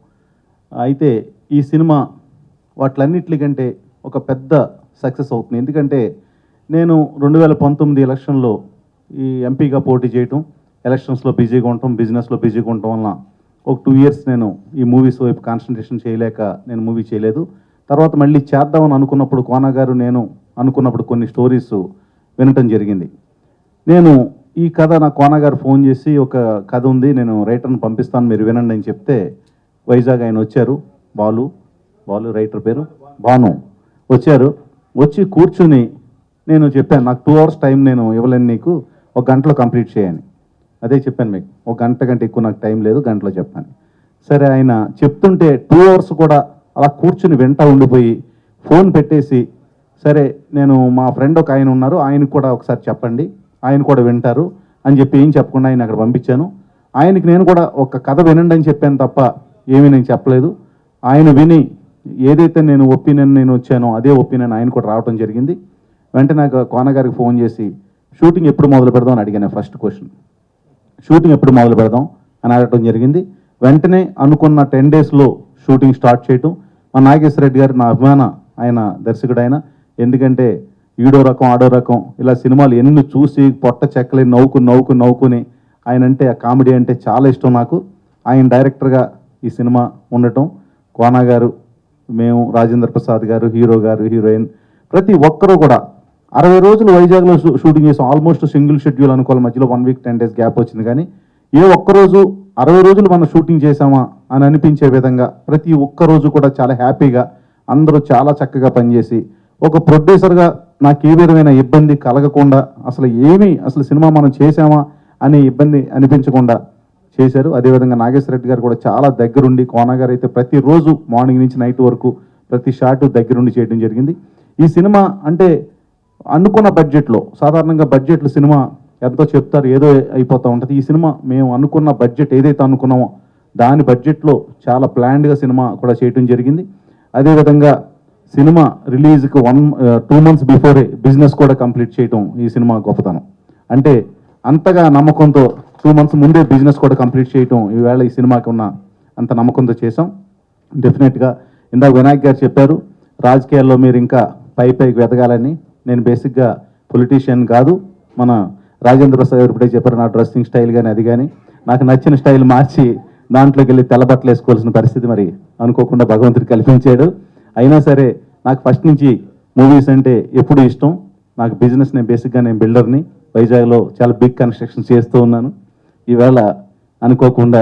అయితే ఈ సినిమా వాటిలన్నిటికంటే ఒక పెద్ద సక్సెస్ అవుతుంది. ఎందుకంటే నేను 2019 ఎలక్షన్లో ఈ ఎంపీగా పోటీ చేయటం, ఎలక్షన్స్లో బిజీగా ఉండటం, బిజినెస్లో బిజీగా ఉండటం వలన ఒక 2 ఇయర్స్ నేను ఈ మూవీస్ వైపు కాన్సన్ట్రేషన్ చేయలేక నేను మూవీ చేయలేదు. తర్వాత మళ్ళీ చేద్దామని అనుకున్నప్పుడు కోనా గారు నేను అనుకున్నప్పుడు కొన్ని స్టోరీస్ వినటం జరిగింది. నేను ఈ కథ నా కోనా గారు ఫోన్ చేసి ఒక కథ ఉంది, నేను రైటర్ని పంపిస్తాను, మీరు వినండి అని చెప్తే వైజాగ్ ఆయన వచ్చారు. బాలు రైటర్ పేరు భాను వచ్చారు. వచ్చి కూర్చుని నేను చెప్పాను, నాకు 2 hours టైం నేను ఇవ్వలేను, నీకు 1 గంటలో కంప్లీట్ చేయని. అదే చెప్పాను మీకు, 1 గంట కంటే ఎక్కువ నాకు టైం లేదు, గంటలో చెప్పాను. సరే ఆయన చెప్తుంటే 2 hours కూడా అలా కూర్చుని వెంట ఉండిపోయి ఫోన్ పెట్టేసి, సరే నేను మా ఫ్రెండ్ ఒక ఆయన ఉన్నారు, ఆయనకు కూడా ఒకసారి చెప్పండి, ఆయన కూడా వింటారు అని చెప్పి ఏం చెప్పకుండా ఆయన అక్కడ పంపించాను. ఆయనకి నేను కూడా ఒక కథ వినండి అని చెప్పాను తప్ప ఏమీ నేను చెప్పలేదు. ఆయన విని ఏదైతే నేను ఒపీనియన్ వచ్చానో అదే ఒపీనియన్ ఆయన కూడా రావడం జరిగింది. వెంటనే నాకు కోన గారికి ఫోన్ చేసి షూటింగ్ ఎప్పుడు మొదలు పెడదాం అని అడిగాను. ఫస్ట్ క్వశ్చన్, షూటింగ్ ఎప్పుడు మొదలు పెడదాం అని అడగటం జరిగింది. వెంటనే అనుకున్న 10 daysలో షూటింగ్ స్టార్ట్ చేయటం. మా నాగేశ్వర రెడ్డి గారు నా అభిమాన ఆయన దర్శకుడు. ఆయన ఎందుకంటే ఈడో రకం ఆడో రకం ఇలా సినిమాలు ఎన్ని చూసి పొట్ట చెక్కలే నవ్వుకుని ఆయన అంటే ఆ కామెడీ అంటే చాలా ఇష్టం నాకు. ఆయన డైరెక్టర్గా ఈ సినిమా ఉండటం, కోనా గారు, మేము, రాజేంద్ర ప్రసాద్ గారు, హీరో గారు, హీరోయిన్, ప్రతి ఒక్కరూ కూడా 60 రోజులు వైజాగ్లో షూటింగ్ చేసాం. ఆల్మోస్ట్ సింగిల్ షెడ్యూల్ అనుకోవాలి, మధ్యలో 1 week 10 days గ్యాప్ వచ్చింది. కానీ ఏ ఒక్కరోజు 60 రోజులు మనం షూటింగ్ చేసామా అని అనిపించే విధంగా ప్రతి ఒక్క రోజు కూడా చాలా హ్యాపీగా అందరూ చాలా చక్కగా పనిచేసి, ఒక ప్రొడ్యూసర్గా నాకు ఏ విధమైన ఇబ్బంది కలగకుండా, అసలు సినిమా మనం చేసామా అనే ఇబ్బంది అనిపించకుండా చేశారు. అదేవిధంగా నాగేశ్వర రెడ్డి గారు కూడా చాలా దగ్గరుండి, కోనా గారు అయితే ప్రతిరోజు మార్నింగ్ నుంచి నైట్ వరకు ప్రతి షాట్ దగ్గరుండి చేయడం జరిగింది. ఈ సినిమా అంటే అనుకున్న బడ్జెట్లో, సాధారణంగా బడ్జెట్లు సినిమా ఎంతో చెప్తారు, ఏదో అయిపోతూ ఉంటుంది. ఈ సినిమా మేము అనుకున్న బడ్జెట్ ఏదైతే అనుకున్నామో దాని బడ్జెట్లో చాలా ప్లాన్డ్గా సినిమా కూడా చేయటం జరిగింది. అదేవిధంగా సినిమా రిలీజ్కి 2 months బిఫోరే బిజినెస్ కూడా కంప్లీట్ చేయటం ఈ సినిమా గొప్పతనం. అంటే అంతగా నమ్మకంతో 2 months ముందే బిజినెస్ కూడా కంప్లీట్ చేయటం ఈవేళ ఈ సినిమాకి ఉన్న అంత నమ్మకంతో చేసాం. డెఫినెట్గా ఇందాక వినాయక్ గారు చెప్పారు, రాజకీయాల్లో మీరు ఇంకా పైకి ఎదగాలని. నేను బేసిక్గా పొలిటీషియన్ కాదు. మన రాజేంద్ర ప్రసాద్ గారు ఇప్పుడే చెప్పారు, నా డ్రెస్సింగ్ స్టైల్ కానీ అది కానీ నాకు నచ్చిన స్టైల్ మార్చి దాంట్లోకి వెళ్ళి తెల్ల బట్టలు వేసుకోవాల్సిన పరిస్థితి మరి అనుకోకుండా భగవంతుడు కల్పించాడు. అయినా సరే నాకు ఫస్ట్ నుంచి మూవీస్ అంటే ఎప్పుడు ఇష్టం. నాకు బిజినెస్ నేను బేసిక్గా నేను బిల్డర్ని, వైజాగ్లో చాలా బిగ్ కన్స్ట్రక్షన్ చేస్తూ ఉన్నాను. ఈవేళ అనుకోకుండా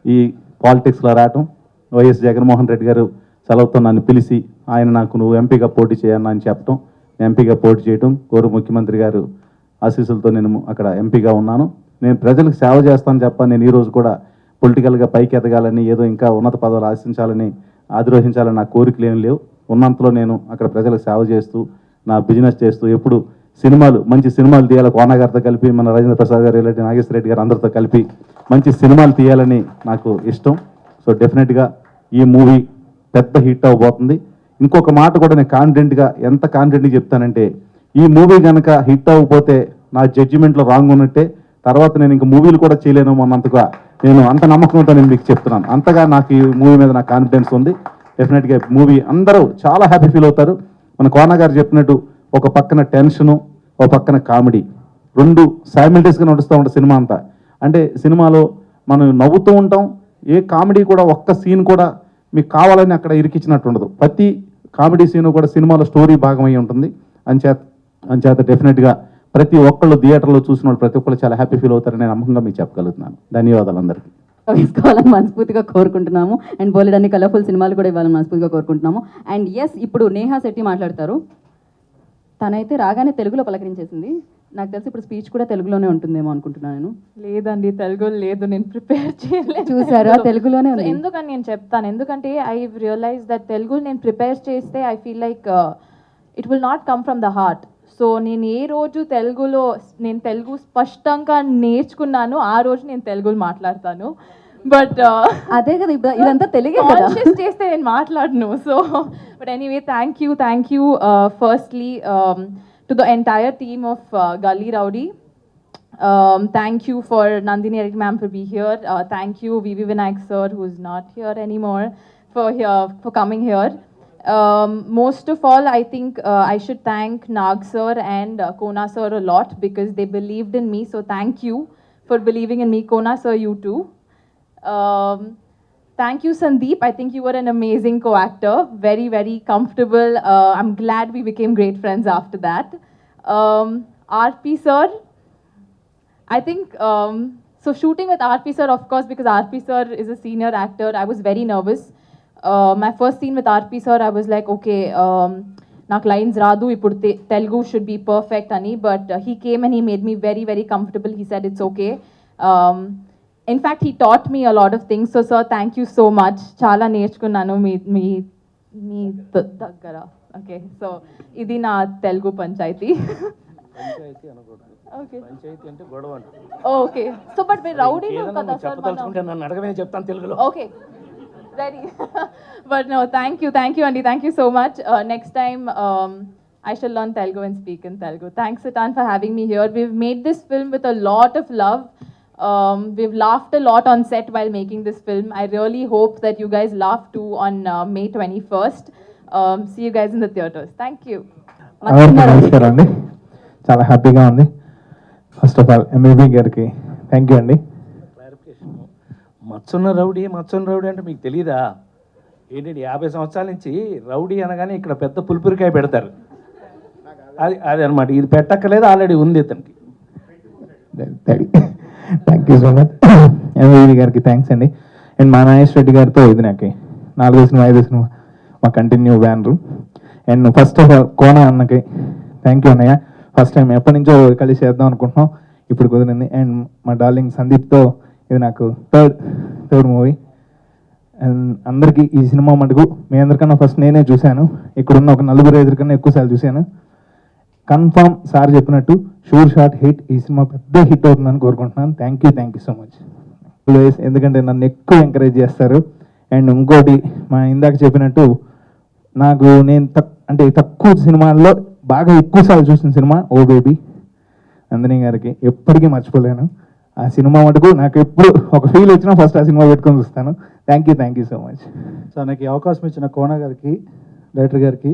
ఈ పాలిటిక్స్లో రావటం, వైఎస్ జగన్మోహన్ రెడ్డి గారు సెలవుతో నన్ను పిలిచి ఆయన నాకు నువ్వు ఎంపీగా పోటీ చేయన్నా అని చెప్పటం, ఎంపీగా పోటీ చేయటం, గౌరవ ముఖ్యమంత్రి గారు ఆశీస్సులతో నేను అక్కడ ఎంపీగా ఉన్నాను. నేను ప్రజలకు సేవ చేస్తాను చెప్ప, నేను ఈరోజు కూడా పొలిటికల్గా పైకి ఎదగాలని, ఏదో ఇంకా ఉన్నత పదవులు ఆశించాలని, అధిరోహించాలని నా కోరికలు ఏం లేవు. ఉన్నంతలో నేను అక్కడ ప్రజలకు సేవ చేస్తూ నా బిజినెస్ చేస్తూ ఎప్పుడు సినిమాలు మంచి సినిమాలు తీయాలి, కోన గారితో కలిపి మన రాజేంద్ర ప్రసాద్ గారు, ఇలాంటి నాగేశ్వర రెడ్డి గారు అందరితో కలిపి మంచి సినిమాలు తీయాలని నాకు ఇష్టం. సో డెఫినెట్గా ఈ మూవీ పెద్ద హిట్ అవ్వబోతుంది. ఇంకొక మాట కూడా నేను కాన్ఫిడెంట్గా, ఎంత కాన్ఫిడెంట్గా చెప్తానంటే, ఈ మూవీ కనుక హిట్ అవ్వకపోతే నా జడ్జిమెంట్లో రాంగ్ ఉన్నట్టే. తర్వాత నేను ఇంక మూవీలు కూడా చేయలేను అన్నంతగా నేను అంత నమ్మకంతో నేను మీకు చెప్తున్నాను. అంతగా నాకు ఈ మూవీ మీద నాకు కాన్ఫిడెన్స్ ఉంది. డెఫినెట్గా మూవీ అందరూ చాలా హ్యాపీ ఫీల్ అవుతారు. మన కోన గారు చెప్పినట్టు ఒక పక్కన టెన్షను, ఒక పక్కన కామెడీ, రెండు సైమిల్టేస్గా నడుస్తూ ఉంటుంది సినిమా అంతా. అంటే సినిమాలో మనం నవ్వుతూ ఉంటాం, ఏ కామెడీ కూడా ఒక్క సీన్ కూడా మీకు కావాలని అక్కడ ఇరికిచ్చినట్టు ఉండదు. ప్రతి కామెడీ సీను కూడా సినిమాలో స్టోరీ భాగమై ఉంటుంది. అంచేత డెఫినెట్గా ప్రతి ఒక్కళ్ళు థియేటర్లో చూసిన వాళ్ళు ప్రతి ఒక్కళ్ళు చాలా హ్యాపీ ఫీల్ అవుతారని నేను నమ్మకంగా మీకు చెప్పగలుగుతున్నాను. ధన్యవాదాలు అందరికీ. వేసుకోవాలని మనస్ఫూర్తిగా కోరుకుంటున్నాము. అండ్ బోలెడన్ని కలర్ఫుల్ సినిమాలు కూడా ఇవ్వాలని మనస్ఫూర్తిగా కోరుకుంటున్నాము. అండ్ ఎస్, ఇప్పుడు నేహా శెట్టి మాట్లాడతారు. తనైతే రాగానే తెలుగులో పలకరించేసింది. నాకు తెలిసి ఇప్పుడు స్పీచ్ కూడా తెలుగులోనే ఉంటుందేమో అనుకుంటున్నాను నేను. లేదండి, తెలుగులో లేదు, నేను ప్రిపేర్ చేయలేదు. చూసారా, తెలుగులోనే ఉంది. ఎందుకని నేను చెప్తాను, ఎందుకంటే ఐ రియలైజ్ దట్ తెలుగు నేను ప్రిపేర్ చేస్తే I feel like it will not come from the heart. So నేను ఏ రోజు నేను తెలుగు స్పష్టంగా నేర్చుకున్నాను, ఆ రోజు నేను తెలుగులో మాట్లాడతాను. బట్ అదే కదా, ఇదంతా తెలుగే కదా, చేస్తే నేను మాట్లాడను. So but anyway, thank you firstly to the entire team of Gully Rowdy. Thank you for Nandini Eric ma'am for being here. Thank you VV Vinayak sir, who's not here anymore, for coming here. Most of all, I think I should thank Nag sir and Kona sir a lot because they believed in me. So thank you for believing in me. Kona sir, you too. Thank you, Sandeep. I think you were an amazing co-actor. Very, very comfortable. I'm glad we became great friends after that. RP sir, I think, so shooting with RP sir, of course, because RP sir is a senior actor, I was very nervous. My first scene with RP sir, I was like, okay, నాకు lines రాదు, ఇప్పుడు Telugu should be perfect అని. But he came and he made me very, very comfortable. He said it's okay. In fact, he taught me a lot of things. So, sir, thank you so much. Chala నేర్చుకున్నాను మీ దగ్గర. Okay, so ఇది నా Telugu panchayat. Okay. Panchayat అంటే గొడవ అంటే. Okay. So, but we rowdy కదా sir. చెప్పదలుచుకుంటే నన్ను అడగనే చెప్తాను తెలుగులో. Okay. Ready. But no, thank you, Andy. Thank you so much. Next time, I shall learn Telugu and speak in Telugu. Thanks a ton for having me here. We've made this film with a lot of love. We've laughed a lot on set while making this film. I really hope that you guys laugh too on May 21st. See you guys in the theaters. Thank you. నమస్కారం అండి, చాలా హ్యాపీగా ఉంది. First of all ఎంబీబీ గారికి thank you అండి. Clarification, మచ్చున్న rowdy అంటే మీకు తెలీదా ఏంటండి? 50 సంవత్సరాల నుంచి రౌడీ అనగానే ఇక్కడ పెద్ద పులిపురికాయ పెడతారు. అది అనమాట. ఇది పెట్టక్కలేదు, ఆల్రెడీ ఉంది ఇతనికి. Thank you so much. MBB గారికి థ్యాంక్స్ అండి. అండ్ మా నాగేశ్వర రెడ్డి గారితో ఇది నాకు 4వ సినిమా 5వ సినిమా మా continue banner. And first of all Kona అన్నకి థ్యాంక్ యూ అన్నయ్య. ఫస్ట్ టైం ఎప్పటి నుంచో కలిసి చేద్దాం అనుకుంటున్నాం, ఇప్పుడు కుదిరింది. అండ్ మా డార్లింగ్ సందీప్తో ఇది నాకు థర్డ్ మూవీ. అండ్ అందరికీ ఈ సినిమా మటుకు మీ అందరికన్నా ఫస్ట్ నేనే చూశాను. ఇక్కడున్న ఒక 4-5 కన్నా ఎక్కువసార్లు చూశాను. కన్ఫామ్ సార్ చెప్పినట్టు షూర్ షాట్ హిట్. ఈ సినిమా పెద్ద హిట్ అవుతుందని కోరుకుంటున్నాను. Thank you so much. Always, ఎందుకంటే నన్ను ఎక్కువ ఎంకరేజ్ చేస్తారు. అండ్ ఇంకోటి మా ఇందాక చెప్పినట్టు నేను తక్కువ సినిమాల్లో బాగా ఎక్కువసార్లు చూసిన సినిమా ఓ బేబీ, నందిని గారికి ఎప్పటికీ మర్చిపోలేను. ఆ సినిమా మటుకు నాకు ఎప్పుడు ఒక ఫీల్ వచ్చినా ఫస్ట్ ఆ సినిమా పెట్టుకొని చూస్తాను. Thank you so much. Sir, నాకు ఈ అవకాశం ఇచ్చిన కోన గారికి, డైరెక్టర్ గారికి,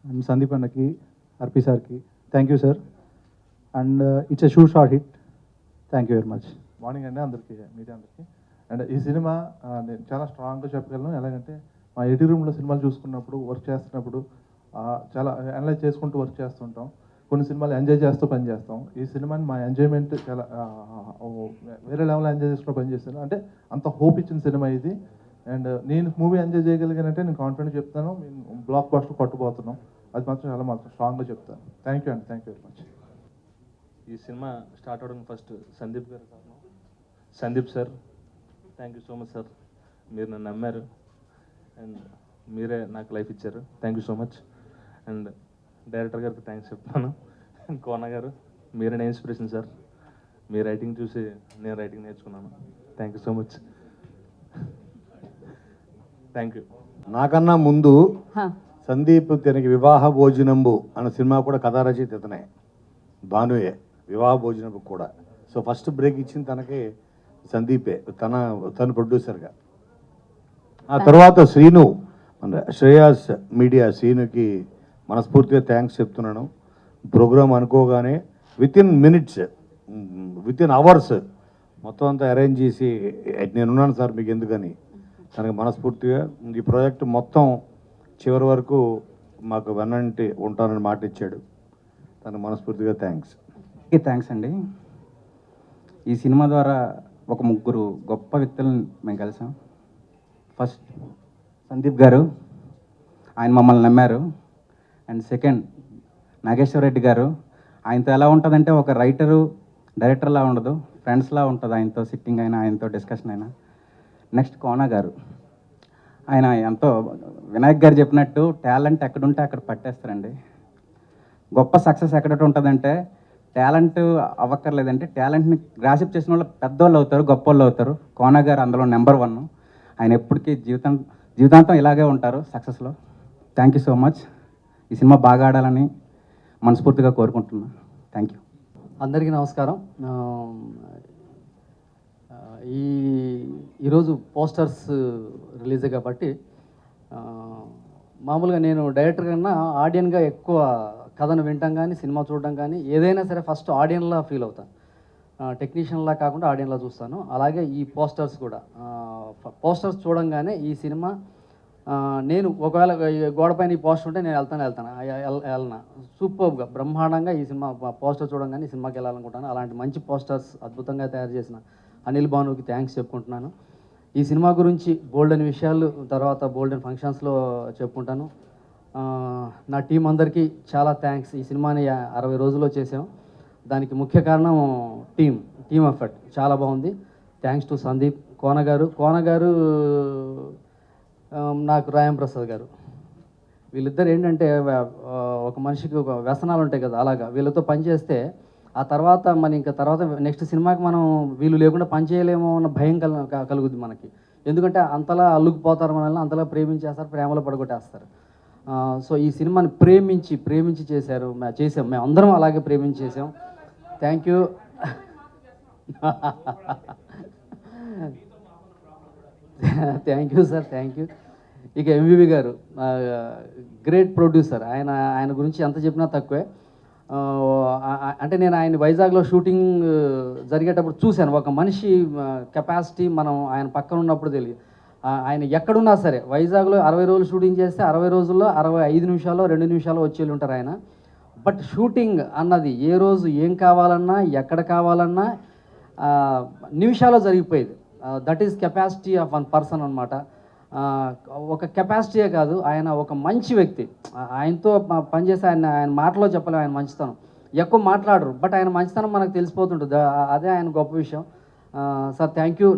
అండ్ సందీప్ అన్నకి, ఆర్పి సార్కి thank you sir. And it's a short hit. Thank you very much. Morning అండి అందరికీ, మీడియా అందరికీ. అండ్ ఈ సినిమా నేను చాలా స్ట్రాంగ్గా చెప్పగలను. ఎలాగంటే మా ఎడి రూమ్లో సినిమాలు చూసుకున్నప్పుడు, వర్క్ చేస్తున్నప్పుడు చాలా అనలైజ్ చేసుకుంటూ వర్క్ చేస్తుంటాం. కొన్ని సినిమాలు ఎంజాయ్ చేస్తూ పని చేస్తాం. ఈ సినిమాని మా ఎంజాయ్మెంట్ చాలా వేరే లెవెల్లో ఎంజాయ్ చేసుకుంటూ పని చేస్తాను. అంటే అంత హోప్ ఇచ్చిన సినిమా ఇది. అండ్ నేను మూవీ ఎంజాయ్ చేయగలిగానంటే నేను కాన్ఫిడెంట్ చెప్తాను, మేము బ్లాక్ బస్టర్ కొట్టబోతున్నాం. అది మాత్రం స్ట్రాంగ్గా చెప్తాను. థ్యాంక్ యూ అండి, థ్యాంక్ యూ వెరీ మచ్. ఈ సినిమా స్టార్ట్ అవడానికి ఫస్ట్ సందీప్ గారు కారణం. Sandeep sir, thank you so much sir. మీరు నన్ను నమ్మారు అండ్ మీరే నాకు లైఫ్ ఇచ్చారు. Thank you so much. And director గారికి థ్యాంక్స్ చెప్తాను. కోన గారు, మీరే నా ఇన్స్పిరేషన్ సార్. మీ రైటింగ్ చూసి నేను రైటింగ్ నేర్చుకున్నాను. Thank you so much. Thank you. నాకన్నా ముందు సందీప్ తనకి వివాహ భోజనంబు అన్న సినిమా కూడా కథా రచయిత ఇతనే, భానుయే. వివాహ భోజనంబు కూడా. సో ఫస్ట్ బ్రేక్ ఇచ్చింది తనకి సందీపే, తను ప్రొడ్యూసర్గా. ఆ తర్వాత శ్రీను, మన శ్రేయాస్ మీడియా శ్రీనుకి మనస్ఫూర్తిగా థ్యాంక్స్ చెప్తున్నాను. ప్రోగ్రామ్ అనుకోగానే వితిన్ మినిట్స్, వితిన్ అవర్స్ మొత్తం అంతా అరేంజ్ చేసి నేనున్నాను సార్ మీకు ఎందుకని తనకి మనస్ఫూర్తిగా ఈ ప్రాజెక్ట్ మొత్తం చివరి వరకు మాకు వెన్నంటి ఉంటానని మాట ఇచ్చాడు. తనకు మనస్ఫూర్తిగా థ్యాంక్స్. థ్యాంక్స్ అండి. ఈ సినిమా ద్వారా ఒక ముగ్గురు గొప్ప వ్యక్తులను మేము కలిసాం. ఫస్ట్ సందీప్ గారు, ఆయన మమ్మల్ని నమ్మారు. అండ్ సెకండ్ నాగేశ్వర రెడ్డి గారు, ఆయనతో ఎలా ఉంటుందంటే ఒక రైటరు డైరెక్టర్లా ఉండదు, ఫ్రెండ్స్లా ఉంటుంది. ఆయనతో సిట్టింగ్ అయినా, ఆయనతో డిస్కషన్ అయినా. నెక్స్ట్ కోన గారు, ఆయన ఎంతో వినాయక్ గారు చెప్పినట్టు టాలెంట్ ఎక్కడుంటే అక్కడ పట్టేస్తారండి. గొప్ప సక్సెస్ ఎక్కడ ఉంటుందంటే టాలెంట్ అవ్వక్కర్లేదంటే టాలెంట్ని గ్రాసిప్ చేసిన వాళ్ళు పెద్దవాళ్ళు అవుతారు, గొప్ప వాళ్ళు అవుతారు. కోన గారు అందులో నెంబర్ 1. ఆయన ఎప్పటికీ జీవితాంతం ఇలాగే ఉంటారు సక్సెస్లో. Thank you so much. ఈ సినిమా బాగా ఆడాలని మనస్ఫూర్తిగా కోరుకుంటున్నాను. Thank you. అందరికీ నమస్కారం. ఈరోజు పోస్టర్స్ రిలీజ్ కాబట్టి మామూలుగా నేను డైరెక్టర్ కన్నా ఆడియన్గా ఎక్కువ కథను వినటం కానీ, సినిమా చూడడం కానీ, ఏదైనా సరే ఫస్ట్ ఆడియన్లా ఫీల్ అవుతాను. టెక్నీషియన్లా కాకుండా ఆడియన్లా చూస్తాను. అలాగే ఈ పోస్టర్స్ కూడా, పోస్టర్స్ చూడంగానే ఈ సినిమా నేను ఒకవేళ గోడపైన ఈ పోస్టర్ ఉంటే నేను వెళ్ళనా సూపర్గా బ్రహ్మాండంగా ఈ సినిమా పోస్టర్ చూడంగానే ఈ సినిమాకి వెళ్ళాలనుకుంటాను. అలాంటి మంచి పోస్టర్స్ అద్భుతంగా తయారు చేసిన అనిల్ భానుకి థ్యాంక్స్ చెప్పుకుంటున్నాను. ఈ సినిమా గురించి బోల్డెన్ విషయాలు తర్వాత బోల్డెన్ ఫంక్షన్స్లో చెప్పుకుంటాను. నా టీం అందరికీ చాలా థ్యాంక్స్. ఈ సినిమాని 60 రోజుల్లో చేసాం. దానికి ముఖ్య కారణం టీమ్ ఎఫర్ట్ చాలా బాగుంది. Thanks to Sandeep. కోన గారు నాకు రాయం ప్రసాద్ గారు, వీళ్ళిద్దరు ఏంటంటే ఒక మనిషికి ఒక వ్యసనాలు ఉంటాయి కదా, అలాగా వీళ్ళతో పనిచేస్తే ఆ తర్వాత తర్వాత నెక్స్ట్ సినిమాకి మనం వీళ్ళు లేకుండా పని చేయలేమో అన్న భయం కలుగుద్ది మనకి. ఎందుకంటే అంతలా అల్లుకుపోతారు మనల్ని, అంతలా ప్రేమించేస్తారు, ప్రేమలో పడగొట్టేస్తారు. సో ఈ సినిమాని ప్రేమించి చేశాం. మేము అందరం అలాగే ప్రేమించి చేసాం. Thank you. Thank you sir, thank you. ఇక ఎంవివి గారు గ్రేట్ ప్రొడ్యూసర్. ఆయన గురించి ఎంత చెప్పినా తక్కువే. అంటే నేను ఆయన వైజాగ్లో షూటింగ్ జరిగేటప్పుడు చూశాను. ఒక మనిషి కెపాసిటీ మనం ఆయన పక్కన ఉన్నప్పుడు తెలియదు. ఆయన ఎక్కడున్నా సరే వైజాగ్లో 60 రోజులు షూటింగ్ చేస్తే 60 రోజుల్లో 65 నిమిషాల్లో 2 నిమిషాల్లో వచ్చేళ్ళు ఉంటారు ఆయన. బట్ షూటింగ్ అన్నది ఏ రోజు ఏం కావాలన్నా, ఎక్కడ కావాలన్నా నిమిషాల్లో జరిగిపోయేది. That is capacity of 1 person అనమాట. ఒక కెపాసిటీయే కాదు, ఆయన ఒక మంచి వ్యక్తి. ఆయనతో పనిచేసి ఆయన మాటలో చెప్పలేము ఆయన మంచితనం. ఎక్కువ మాట్లాడరు, బట్ ఆయన మంచితనం మనకు తెలిసిపోతుంటుంది. అదే ఆయన గొప్ప విషయం. Sir thank you.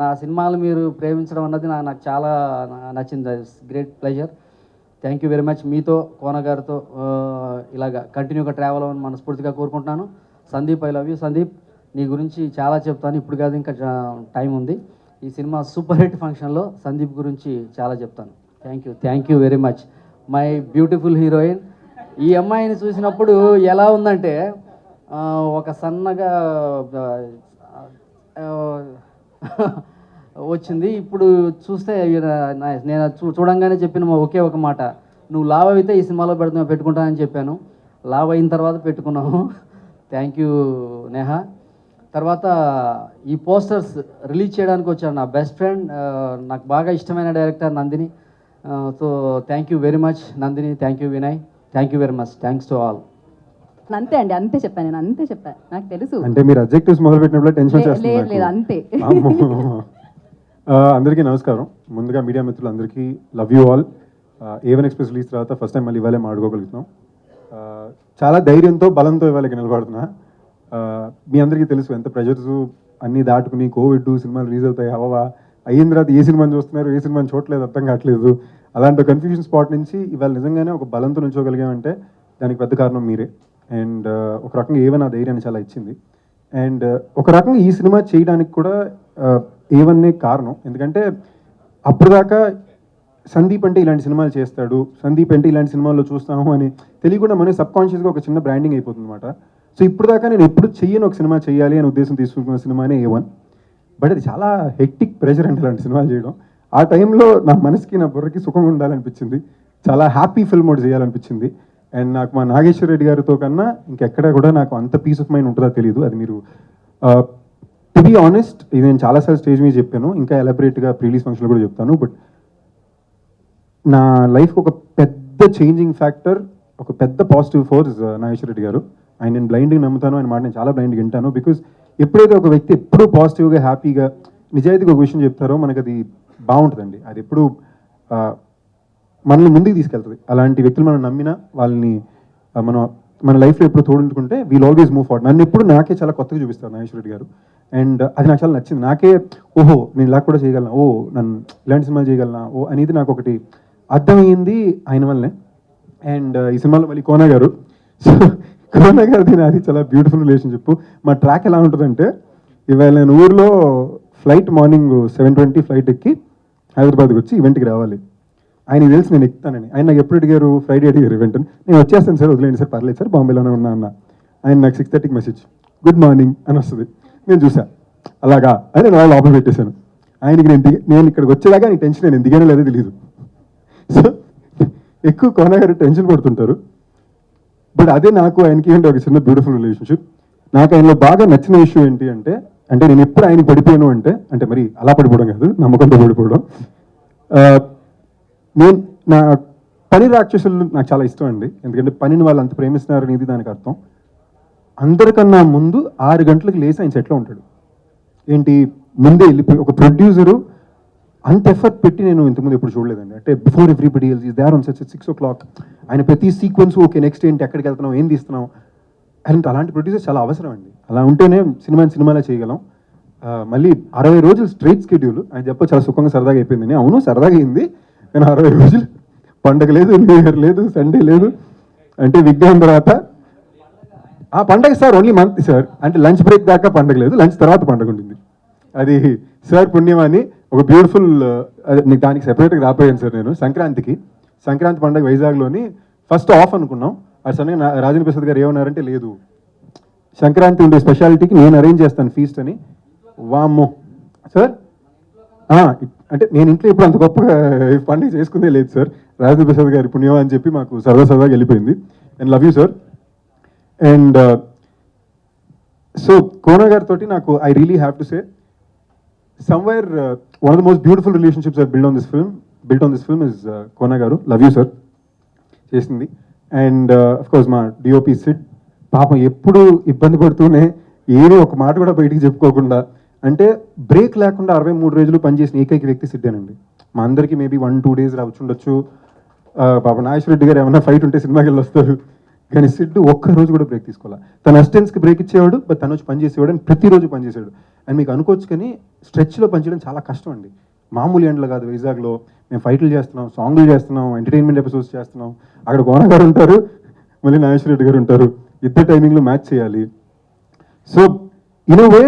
నా సినిమాలు మీరు ప్రేమించడం అన్నది నాకు చాలా నచ్చింది. Great pleasure. Thank you very much. మీతో కోన గారితో ఇలాగా కంటిన్యూగా ట్రావెల్ అవ్వని మనస్ఫూర్తిగా కోరుకుంటున్నాను. Sandeep, I love you Sandeep. నీ గురించి చాలా చెప్తాను, ఇప్పుడు కాదు ఇంకా టైం ఉంది. ఈ సినిమా సూపర్ హిట్ ఫంక్షన్లో సందీప్ గురించి చాలా చెప్తాను. Thank you very much my beautiful heroine. ఈ అమ్మాయిని చూసినప్పుడు ఎలా ఉందంటే ఒక సన్నగా వచ్చింది. ఇప్పుడు చూస్తే నేను చూడంగానే చెప్పిన ఒకే ఒక మాట, నువ్వు లావ్ అయితే ఈ సినిమాలో పెట్టుకుంటానని చెప్పాను. లావ్ అయిన తర్వాత పెట్టుకున్నాము. Thank you Neha. తర్వాత ఈ పోస్టర్స్ రిలీజ్ చేయడానికి వచ్చాను నా బెస్ట్ ఫ్రెండ్, నాకు బాగా ఇష్టమైన director Nandini. So thank you very much Nandini, thank you Vinay, thank you very much, thanks to all. అంతే అండి, అంతే చెప్పాను నేను, అంతే చెప్పాను, నాకు తెలుసు. అంటే మీరు అబ్జెక్టివ్స్ మొదలు పెట్టినప్పుడు టెన్షన్ లేదు లేదు అంతే. అందరికీ నమస్కారం. ముందుగా మీడియా మిత్రులందరికీ love you all. A1 express release తర్వాత ఫస్ట్ టైం మళ్ళీ ఇవాళే మాట్లాడుకోగలుగుతున్నాం. చాలా ధైర్యంతో బలంతో ఇవాళ నిలబడుతున్నా. మీ అందరికీ తెలుసు ఎంత ప్రెజర్స్ అన్నీ దాటుకుని కోవిడ్ సినిమాలు రిలీజ్ అవుతాయి, అవవా అయిన తర్వాత ఏ సినిమాని చూస్తున్నారు, ఏ సినిమాని చూడలేదు, అర్థం కావట్లేదు. అలాంటి కన్ఫ్యూజన్ స్పాట్ నుంచి ఇవాళ నిజంగానే ఒక బలంతో నిల్చోగలిగామంటే దానికి పెద్ద కారణం మీరే. అండ్ ఒక రకంగా A1 ఆ ధైర్యాన్ని చాలా ఇచ్చింది. అండ్ ఒక రకంగా ఈ సినిమా చేయడానికి కూడా A1 కారణం. ఎందుకంటే అప్పటిదాకా సందీప్ అంటే ఇలాంటి సినిమాలు చేస్తాడు, సందీప్ అంటే ఇలాంటి సినిమాల్లో చూస్తాము అని తెలియకుండా మనకి సబ్కాన్షియస్గా ఒక చిన్న బ్రాండింగ్ అయిపోతుంది అనమాట. సో ఇప్పుడు దాకా నేను ఎప్పుడు చెయ్యను ఒక సినిమా చేయాలి అనే ఉద్దేశం తీసుకున్న సినిమానే A1. బట్ అది చాలా హెక్టిక్ ప్రెషర్ అంటే ఇలాంటి సినిమాలు చేయడం. ఆ టైంలో నా మనసుకి నా బుర్రకి సుఖంగా ఉండాలనిపించింది, చాలా హ్యాపీ ఫిల్మ్ ఒకటి చేయాలనిపించింది. అండ్ నాకు మా నాగేశ్వర రెడ్డి గారితో కన్నా ఇంకెక్కడ కూడా నాకు అంత పీస్ ఆఫ్ మైండ్ ఉంటుందో తెలియదు. అది మీరు టు బీ ఆనెస్ట్, ఇది నేను చాలాసార్లు స్టేజ్ మీద చెప్పాను, ఇంకా ఎలాబరేట్గా ప్రీలీజ్ ఫంక్షన్లో కూడా చెప్తాను. బట్ నా లైఫ్కి ఒక పెద్ద చేంజింగ్ ఫ్యాక్టర్, ఒక పెద్ద పాజిటివ్ ఫోర్స్ నాగేశ్వర రెడ్డి గారు. ఆయన నేను బ్లైండ్గా నమ్ముతాను, ఆయన మాట నేను చాలా బ్లైండ్గా వింటాను. బికాజ్ ఎప్పుడైతే ఒక వ్యక్తి ఎప్పుడూ పాజిటివ్గా హ్యాపీగా నిజాయితీగా ఒక విషయం చెప్తారో మనకు అది బాగుంటుందండి. అది ఎప్పుడు మనల్ని ముందుకు తీసుకెళ్తుంది. అలాంటి వ్యక్తులు మనం నమ్మినా వాళ్ళని మన లైఫ్లో ఎప్పుడు తోడుకుంటే వీల్ ఆల్వేస్ మూవ్ ఫార్వర్డ్. నన్ను ఎప్పుడు నాకే చాలా కొత్తగా చూపిస్తారు నాగేశ్వర రెడ్డి గారు. అండ్ అది నాకు చాలా నచ్చింది. నాకే ఓహో నేను ఇలా కూడా చేయగలనా, నన్ను ఇలాంటి సినిమాలు చేయగలనా అనేది నాకు ఒకటి అర్థమయ్యింది ఆయన వల్లనే. అండ్ ఈ సినిమాలో మళ్ళీ కోనా గారు, సో కోనా గారిది నాది చాలా బ్యూటిఫుల్ రిలేషన్షిప్. మా ట్రాక్ ఎలా ఉంటుందంటే, ఇవాళ నేను ఊర్లో ఫ్లైట్ మార్నింగ్ 7:20 ఫ్లైట్ ఎక్కి హైదరాబాద్కి వచ్చి ఈవెంట్కి రావాలి. ఆయనకి తెలుసు నేను ఎక్కుతానని. ఆయన నాకు ఎప్పుడు అడిగారు, ఫ్రైడే అడిగారు ఈవెంట్ అని. నేను వచ్చేస్తాను సార్, వదిలేండి సార్, పర్లేదు సార్, బాంబేలోనే ఉన్నా అన్న. ఆయన నాకు 6:30కి మెసేజ్, గుడ్ మార్నింగ్ అని వస్తుంది. నేను చూసా, అలాగా అని నేను లోపల పెట్టేశాను. ఆయనకి నేను ఇక్కడికి వచ్చేదాకా నీకు టెన్షన్, నేను దిగానో లేదో తెలియదు. సో ఎక్కువ కోనా గారు టెన్షన్ పడుతుంటారు. బట్ అదే నాకు ఆయనకి ఏంటి ఒక చిన్న బ్యూటిఫుల్ రిలేషన్షిప్. నాకు ఆయనలో బాగా నచ్చిన విషయం ఏంటి అంటే నేను ఎప్పుడు ఆయన పడిపోయాను అంటే మరి అలా పడిపోవడం కాదు, నమ్మకంతో పడిపోవడం. నేను నా పని రాక్షసులు నాకు చాలా ఇష్టం అండి. ఎందుకంటే పనిని వాళ్ళు అంత ప్రేమిస్తున్నారు అనేది దానికి అర్థం. అందరికన్నా ముందు 6 గంటలకు లేసి ఆయన సెట్లో ఉంటాడు. ఏంటి ముందే వెళ్ళిపోయి ఒక ప్రొడ్యూసరు అంత ఎఫర్ట్ పెట్టి నేను ఇంతకుముందు ఎప్పుడు చూడలేదండి. అంటే before everybody else is there on set 6 o'clock. ఆయన ప్రతి సీక్వెన్స్ ఓకే నెక్స్ట్ ఏంటి, ఎక్కడికి వెళ్తున్నాం, ఏం తీస్తున్నాం అంటే అలాంటి ప్రొడ్యూసర్స్ చాలా అవసరం అండి. అలా ఉంటేనే సినిమాలా చేయగలం. మళ్ళీ 60 రోజులు స్ట్రైట్ స్కెడ్యూల్. ఆయన చెప్ప చాలా సుఖంగా సరదాగా అయిపోయిందని. అవును సరదాగా అయింది, కానీ 60 రోజులు పండగ లేదు, న్యూ ఇయర్ లేదు, సండే లేదు. అంటే విజ్ఞానం తర్వాత పండగ సార్ ఓన్లీ మంత్ సార్, అంటే లంచ్ బ్రేక్ దాకా పండగ లేదు, లంచ్ తర్వాత పండగ ఉంటుంది. అది సార్ పుణ్యమాని ఒక బ్యూటిఫుల్, నీకు దానికి సెపరేట్గా రాపోయాను సార్. నేను సంక్రాంతి పండగ వైజాగ్లోని ఫస్ట్ ఆఫ్ అనుకున్నాం. అది సడన్గా రాజేంద్ర ప్రసాద్ గారు ఏమన్నారంటే, లేదు సంక్రాంతి ఉండే స్పెషాలిటీకి నేను అరేంజ్ చేస్తాను ఫీస్ట్ అని. వామ్మో సార్, అంటే నేను ఇంట్లో ఇప్పుడు అంత గొప్పగా పండుగ చేసుకుందే లేదు సార్, రాజేంద్ర ప్రసాద్ గారి పుణ్యం అని చెప్పి మాకు సరదాగా వెళ్ళిపోయింది. And love you sir. And so Kona గారితో నాకు I really have to say somewhere one of the most beautiful relationships I've built on this film is Kona garu. Love you sir చేసింది. అండ్ of course మా DOP Sid పాపం ఎప్పుడు ఇబ్బంది పడుతూనే ఏమీ ఒక మాట కూడా బయటికి చెప్పుకోకుండా, అంటే బ్రేక్ లేకుండా 63 రోజులు పనిచేసిన ఏకైక వ్యక్తి సిడ్డేనండి. మా అందరికీ మేబీ 1-2 days రావచ్చు ఉండొచ్చు. పాప నాగేశ్వర రెడ్డి గారు ఏమన్నా ఫైట్ ఉంటే సినిమాకి వెళ్ళి వస్తారు, కానీ సిడ్డు ఒక్కరోజు కూడా బ్రేక్ తీసుకోవాలి. తన అసిస్టెంట్స్కి బ్రేక్ ఇచ్చేవాడు, బట్ తను వచ్చి పనిచేసేవాడు, అని ప్రతిరోజు పనిచేసాడు. అండ్ మీకు అనుకోవచ్చు కానీ స్ట్రెచ్లో పనిచేయడం చాలా కష్టం అండి. మామూలు ఎండలు కాదు. వైజాగ్లో మేము ఫైట్లు చేస్తున్నాం, సాంగ్లు చేస్తున్నాం, ఎంటర్టైన్మెంట్ ఎపిసోడ్స్ చేస్తున్నాం. అక్కడ కోన గారు ఉంటారు, మళ్ళీ నాగేశ్వర రెడ్డి గారు ఉంటారు. ఇద్దరు టైమింగ్లో మ్యాచ్ చేయాలి. So in way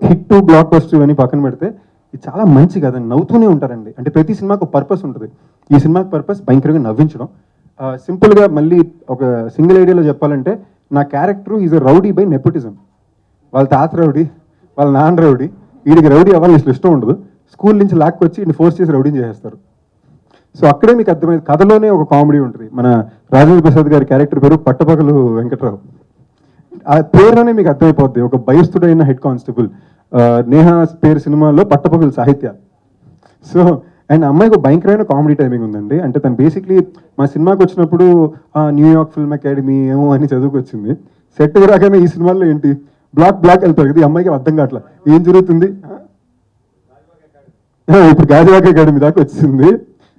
hit to block buster అని పక్కన పెడితే ఇది చాలా మంచి కదండి, నవ్వుతూనే ఉంటారండి. అంటే ప్రతి సినిమాకు ఒక పర్పస్ ఉంటుంది. ఈ సినిమాకి పర్పస్ భయంకరంగా నవ్వించడం. సింపుల్గా మళ్ళీ ఒక సింగిల్ ఐడియాలో చెప్పాలంటే నా character is a rowdy by nepotism. వాళ్ళ తాత రౌడీ, వాళ్ళ నాన్న రౌడీ, వీడికి రౌడీ అవ్వాలని ఇష్టం ఉండదు. స్కూల్ నుంచి లాక్కొచ్చి వీడిని ఫోర్స్ చేసి రౌడీని చేసేస్తారు. సో అక్కడే మీకు అర్థమైంది, కథలోనే ఒక కామెడీ ఉంటుంది. మన రాజేంద్ర ప్రసాద్ గారి క్యారెక్టర్ పేరు పట్టపగలు వెంకట్రావు. ఆ పేరులోనే మీకు అర్థమైపోద్ది, ఒక భయస్థుడైన హెడ్ కానిస్టేబుల్. నేహా పేరు సినిమాలో పట్టపగలు సాహిత్య. సో అండ్ అమ్మాయికి ఒక భయంకరమైన కామెడీ టైమింగ్ ఉందండి. అంటే తను బేసిక్లీ మా సినిమాకి వచ్చినప్పుడు న్యూయార్క్ ఫిల్మ్ అకాడమీ ఏమో అని చదువుకొచ్చింది. సెట్ రాగానే ఈ సినిమాల్లో ఏంటి బ్లాక్ వెళ్తారు కదా, ఈ అమ్మాయికి అర్థం కావట్లా ఏం జరుగుతుంది. ఇప్పుడు గాజువాక అకాడమీ దాకా వచ్చింది.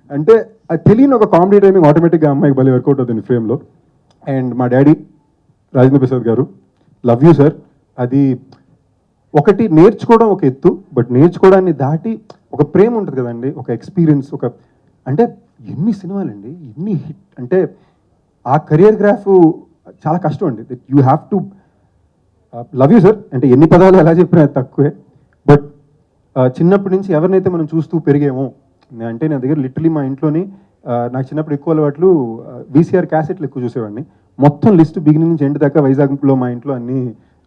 అంటే అది తెలియని ఒక కామెడీ టైమింగ్ ఆటోమేటిక్గా అమ్మాయికి భలే వర్కౌట్ అవుతుంది ఫ్రేమ్లో. అండ్ మా డాడీ రాజేంద్ర ప్రసాద్ గారు, లవ్ యూ సార్. అది ఒకటి నేర్చుకోవడం ఒక ఎత్తు, బట్ నేర్చుకోవడాన్ని దాటి ఒక ప్రేమ ఉంటుంది కదండి, ఒక ఎక్స్పీరియన్స్, ఒక అంటే ఎన్ని సినిమాలండి, ఎన్ని హిట్. అంటే ఆ కెరియర్ గ్రాఫ్ చాలా కష్టం అండి. That you have to love you sir. అంటే ఎన్ని పదాలు ఎలా చెప్పినా తక్కువే. బట్ చిన్నప్పటి నుంచి ఎవరినైతే మనం చూస్తూ పెరిగామో, అంటే నా దగ్గర లిటరలీ మా ఇంట్లోని నాకు చిన్నప్పుడు ఎక్కువ అలవాట్లు వీసీఆర్ క్యాసెట్లు ఎక్కువ చూసేవాడిని. మొత్తం లిస్ట్ బిగినింగ్ నుంచి ఎండ్ దాకా వైజాగ్లో మా ఇంట్లో అన్ని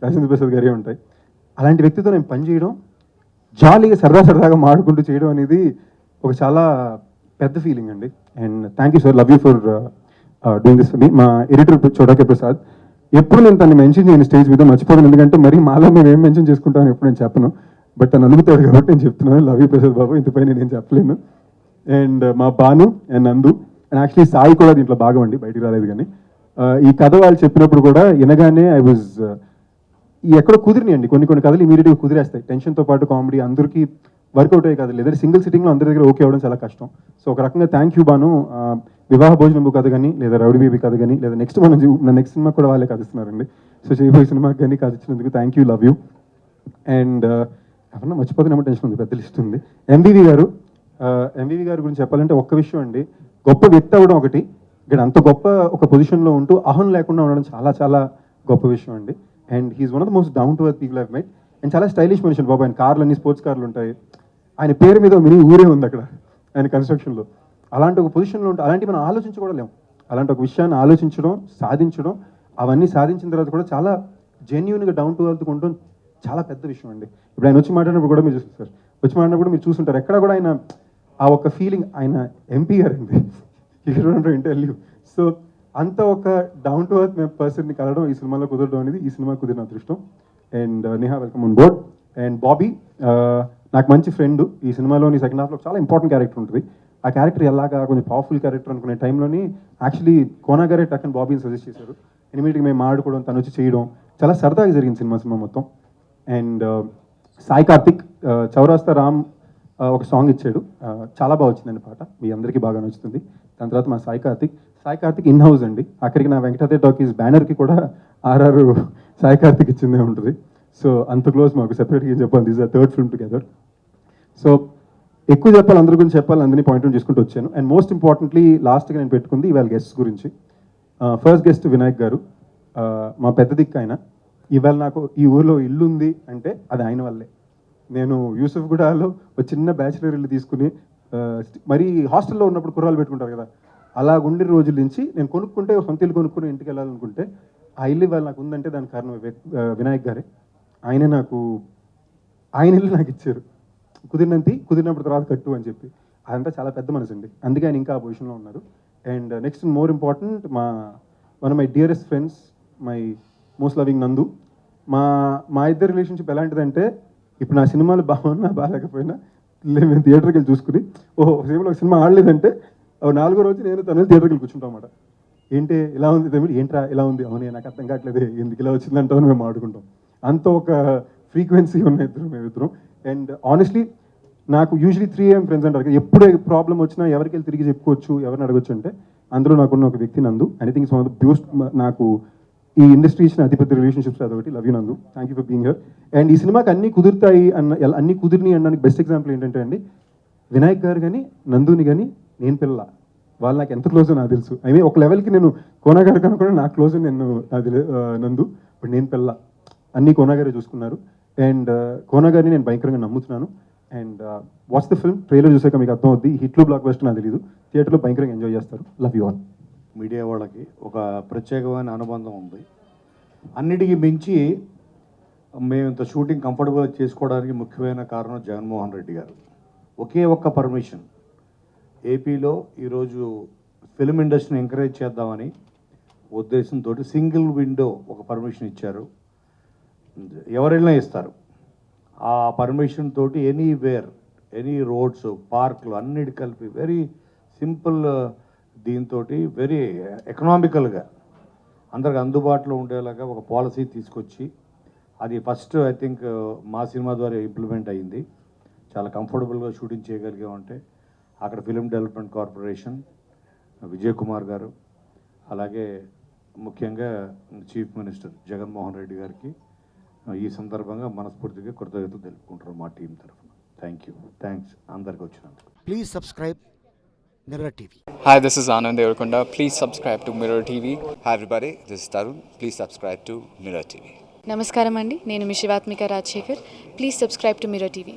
రాజేంద్ర ప్రసాద్ గారే ఉంటాయి. అలాంటి వ్యక్తితో నేను పనిచేయడం, జాలీగా సరదాగా మాడుకుంటూ చేయడం అనేది ఒక చాలా పెద్ద ఫీలింగ్ అండి. And thank you sir, love you for doing this for me. మా ఎడిటర్ చోటాకే ప్రసాద్, ఎప్పుడు నేను తను మెన్షన్ చేయను స్టేజ్ మీద, మర్చిపోతాను. ఎందుకంటే మరి మాలో మేము ఏం మెన్షన్ చేసుకుంటామని ఎప్పుడు నేను చెప్పను. బట్ తను అలుగుతాడు కాబట్టి నేను చెప్తున్నాను, లవ్ యూ ప్రసాద్ బాబు, ఇంతపై నేను చెప్పలేను. అండ్ మా బాను అండ్ నందు అండ్ యాక్చువల్లీ సాయి కూడా దీంట్లో భాగం అండి, బయటికి రాలేదు. కానీ ఈ కథ వాళ్ళు చెప్పినప్పుడు కూడా వినగానే ఐ వాజ్ ఎక్కడో కుదిరినాయండి. కొన్ని కథలు ఇమీడియట్గా కుదిరేస్తాయి. టెన్షన్తో పాటు కామెడీ అందరికీ వర్కౌట్ అయ్యే కథలు, లేదా సింగిల్ సిట్టింగ్లో అందరి దగ్గర ఓకే అవ్వడం చాలా కష్టం. సో ఒక రకంగా థ్యాంక్ యూ బాను. వివాహ భోజనం కథ కానీ, లేదా రౌడీ బేబీ కథ కానీ, లేదా నెక్స్ట్ నెక్స్ట్ సినిమా కూడా వాళ్ళే కథ ఇస్తున్నారండి. సో చేయబోయే సినిమాకి కానీ కథ ఇచ్చినందుకు thank you, love you. And ఎవరన్నా మర్చిపోతున్నామో టెన్షన్ ఉంది, పెద్ద లిస్ట్ ఉంది. ఎంవివి గారి గురించి చెప్పాలంటే ఒక్క విషయం అండి, గొప్ప వ్యక్తి అవ్వడం ఒకటి, ఇక్కడ అంత గొప్ప ఒక పొజిషన్లో ఉంటూ అహం లేకుండా ఉండడం చాలా చాలా గొప్ప విషయం అండి. And he is one of the most down to earth people I've met. And చాలా స్టైలిష్ మనిషి బాబు. ఆయన కార్లు అన్ని స్పోర్ట్స్ కార్లు ఉంటాయి. ఆయన పేరు మీద మినీ ఊరే ఉంది అక్కడ ఆయన కన్స్ట్రక్షన్లో. అలాంటి ఒక పొజిషన్లో ఉంటే అలాంటి మనం ఆలోచించుకోవడం, అలాంటి ఒక విషయాన్ని ఆలోచించడం, సాధించడం, అవన్నీ సాధించిన తర్వాత కూడా చాలా జెన్యున్గా డౌన్ టు ఎర్త్ ఉండడం చాలా పెద్ద విషయం అండి. ఇప్పుడు ఆయన వచ్చి మాట్లాడినప్పుడు కూడా మీరు చూస్తారు, వచ్చి మాట్లాడినప్పుడు మీరు చూస్తుంటారు, ఎక్కడ కూడా ఆయన ఆ ఒక ఫీలింగ్, ఆయన ఎంపీ గారండి ఇంటర్వ్యూ. సో అంత ఒక డౌన్ టు ఎర్త్ పర్సన్ని కలవడం ఈ సినిమాలో కుదరడం అనేది ఈ సినిమా కుదిరిన అదృష్టం. And Neha, welcome on board. And Bobby నాకు మంచి ఫ్రెండ్. ఈ సినిమాలోని సెకండ్ హాఫ్లో చాలా ఇంపార్టెంట్ క్యారెక్టర్ ఉంటుంది. ఆ క్యారెక్టర్ ఎలాగా కొంచెం పవర్ఫుల్ క్యారెక్టర్ అనుకునే టైంలోని యాక్చువల్లీ కోనా గారే టక్కని బాబీని సజెస్ట్ చేశారు. ఇమీడియట్గా మేము ఆడుకోవడం, తను వచ్చి చేయడం చాలా సరదాగా జరిగింది సినిమా మొత్తం. అండ్ సాయి కార్తిక్ చౌరాస్తా రామ్ ఒక సాంగ్ ఇచ్చాడు, చాలా బాగా వచ్చిందండి పాట, మీ అందరికీ బాగా నచ్చుతుంది. దాని తర్వాత మా సాయి కార్తిక్ ఇన్ హౌస్ అండి. అక్కడికి నా వెంకటాద్రి టాకీస్ బ్యానర్కి కూడా ఆర్ఆర్ సాయి కార్తిక్ ఇచ్చిందే ఉంటుంది. సో అంత క్లోజ్ మాకు, సెపరేట్గా ఏం చెప్పాలి, this or third film together. So ఎక్కువ చెప్పాలి, అందరి గురించి చెప్పాలి, అందరినీ పాయింట్ అవుట్ చేసుకుంటూ వచ్చాను. అండ్ మోస్ట్ ఇంపార్టెంట్లీ లాస్ట్గా నేను పెట్టుకుంది ఇవాళ గెస్ట్స్ గురించి. ఫస్ట్ గెస్ట్ వినాయక్ గారు, మా పెద్ద దిక్కు ఆయన. ఇవాళ నాకు ఈ ఊర్లో ఇల్లు ఉంది అంటే అది ఆయన వల్లే. నేను యూసుఫ్గూడలో ఒక చిన్న బ్యాచిలర్ ఇల్లు తీసుకుని, మరి హాస్టల్లో ఉన్నప్పుడు కుర్రాలు పెట్టుకుంటారు కదా, అలా ఉండే రోజుల నుంచి నేను కొనుక్కుంటే సొంత ఇల్లు కొనుక్కుని ఇంటికి వెళ్ళాలనుకుంటే ఆ ఇల్లు ఇవాళ నాకు ఉందంటే దానికి కారణం వినాయక్ గారే. ఆయన ఇల్లు నాకు ఇచ్చారు, కుదిరినప్పుడు తర్వాత కట్టు అని చెప్పి. అదంతా చాలా పెద్ద మనసు అండి, అందుకే ఆయన ఇంకా ఆ పొజిషన్లో ఉన్నారు. And next more important, one of my dearest friends, my most loving నందు. మా ఇద్దరు రిలేషన్షిప్ ఎలాంటిదంటే, ఇప్పుడు నా సినిమాలు బాగున్నా బాగాలేకపోయినా మేము థియేటర్కి వెళ్ళి చూసుకుని, సినిమాలో ఒక సినిమా ఆడలేదంటే 4వ రోజు నేను తను థియేటర్కి వెళ్ళి కూర్చుంటాం అన్నమాట. ఏంటి ఇలా ఉంది తమిళ, ఏంట్రా ఇలా ఉంది, అవునే నాకు అర్థం కావట్లేదు, ఎందుకు ఇలా వచ్చిందంటావు మేము ఆడుకుంటాం. అంత ఒక ఫ్రీక్వెన్సీ ఉన్న మేమిద్దరం. అండ్ ఆనెస్ట్లీ నాకు యూజువలీ 3 AM ఫ్రెండ్స్ అంటారు కదా, ఎప్పుడే ప్రాబ్లం వచ్చినా ఎవరికి వెళ్ళి తిరిగి చెప్పుకోవచ్చు, ఎవరిని అడగొచ్చు అంటే అందులో నాకున్న ఒక వ్యక్తి నందు. Anything is one of the best, నాకు ఈ ఇండస్ట్రీ ఇచ్చిన అతిపెద్ద రిలేషన్షిప్స్ అదొకటి. లవ్ యూ నందు, thank you for being here. And ఈ సినిమాకి అన్నీ కుదురుతాయి అన్నీ కుదిరినాయి అనడానికి బెస్ట్ ఎగ్జాంపుల్ ఏంటంటే అండి, వినాయక్ గారు కానీ నందుని కానీ నేను పిల్ల, వాళ్ళు నాకు ఎంత క్లోజో నాకు తెలుసు. ఒక లెవెల్కి నేను కోనా గారు కనుక నాకు క్లోజ్ నేను నందు, బట్ నేను పిల్ల అన్నీ కోనా గారే చూసుకున్నారు. అండ్ కోనా గారిని నేను భయంకరంగా నమ్ముతున్నాను. And what's the film trailer చూసాక మీకు అర్థం అవుద్ది. హిట్లు బ్లాక్ బస్టర్ నాకు తెలియదు, థియేటర్లో భయంకరంగా ఎంజాయ్ చేస్తారు. Love you all. మీడియా వాళ్ళకి ఒక ప్రత్యేకమైన అనుబంధం ఉంది. అన్నిటికీ మించి మేము ఇంత షూటింగ్ కంఫర్టబుల్గా చేసుకోవడానికి ముఖ్యమైన కారణం జగన్మోహన్ రెడ్డి గారు. ఒకే ఒక్క పర్మిషన్ ఏపీలో ఈరోజు ఫిల్మ్ ఇండస్ట్రీని ఎంకరేజ్ చేద్దామని ఉద్దేశంతో సింగిల్ విండో ఒక పర్మిషన్ ఇచ్చారు. ఎవరైనా ఇస్తారు. ఆ పర్మిషన్ తోటి ఎనీవేర్, ఎనీ రోడ్స్, పార్కులు అన్నిటి కలిపి వెరీ సింపుల్, దీంతో వెరీ ఎకనామికల్గా అందరికి అందుబాటులో ఉండేలాగా ఒక పాలసీ తీసుకొచ్చి అది ఫస్ట్ ఐ థింక్ మా సినిమా ద్వారా ఇంప్లిమెంట్ అయ్యింది. చాలా కంఫర్టబుల్గా షూటింగ్ చేయగలిగామంటే అక్కడ film development corporation, Vijay Kumar గారు, అలాగే ముఖ్యంగా చీఫ్ మినిస్టర్ జగన్మోహన్ రెడ్డి గారికి ఈ సందర్భంగా మనస్ఫూర్తిగా కృతజ్ఞతలు తెలుపుకుంటున్నాం మా టీం తరఫున. థ్యాంక్స్ అందరికి వచ్చినందుకు. Please subscribe Mirror TV. Hi, this is Anand Devarkonda. Please subscribe to Mirror TV. Hi everybody, this is Tarun. Please subscribe to Mirror TV. నమస్కారం అండి, నేను మీ Shivathmika Rajasekhar. Please subscribe to Mirror TV.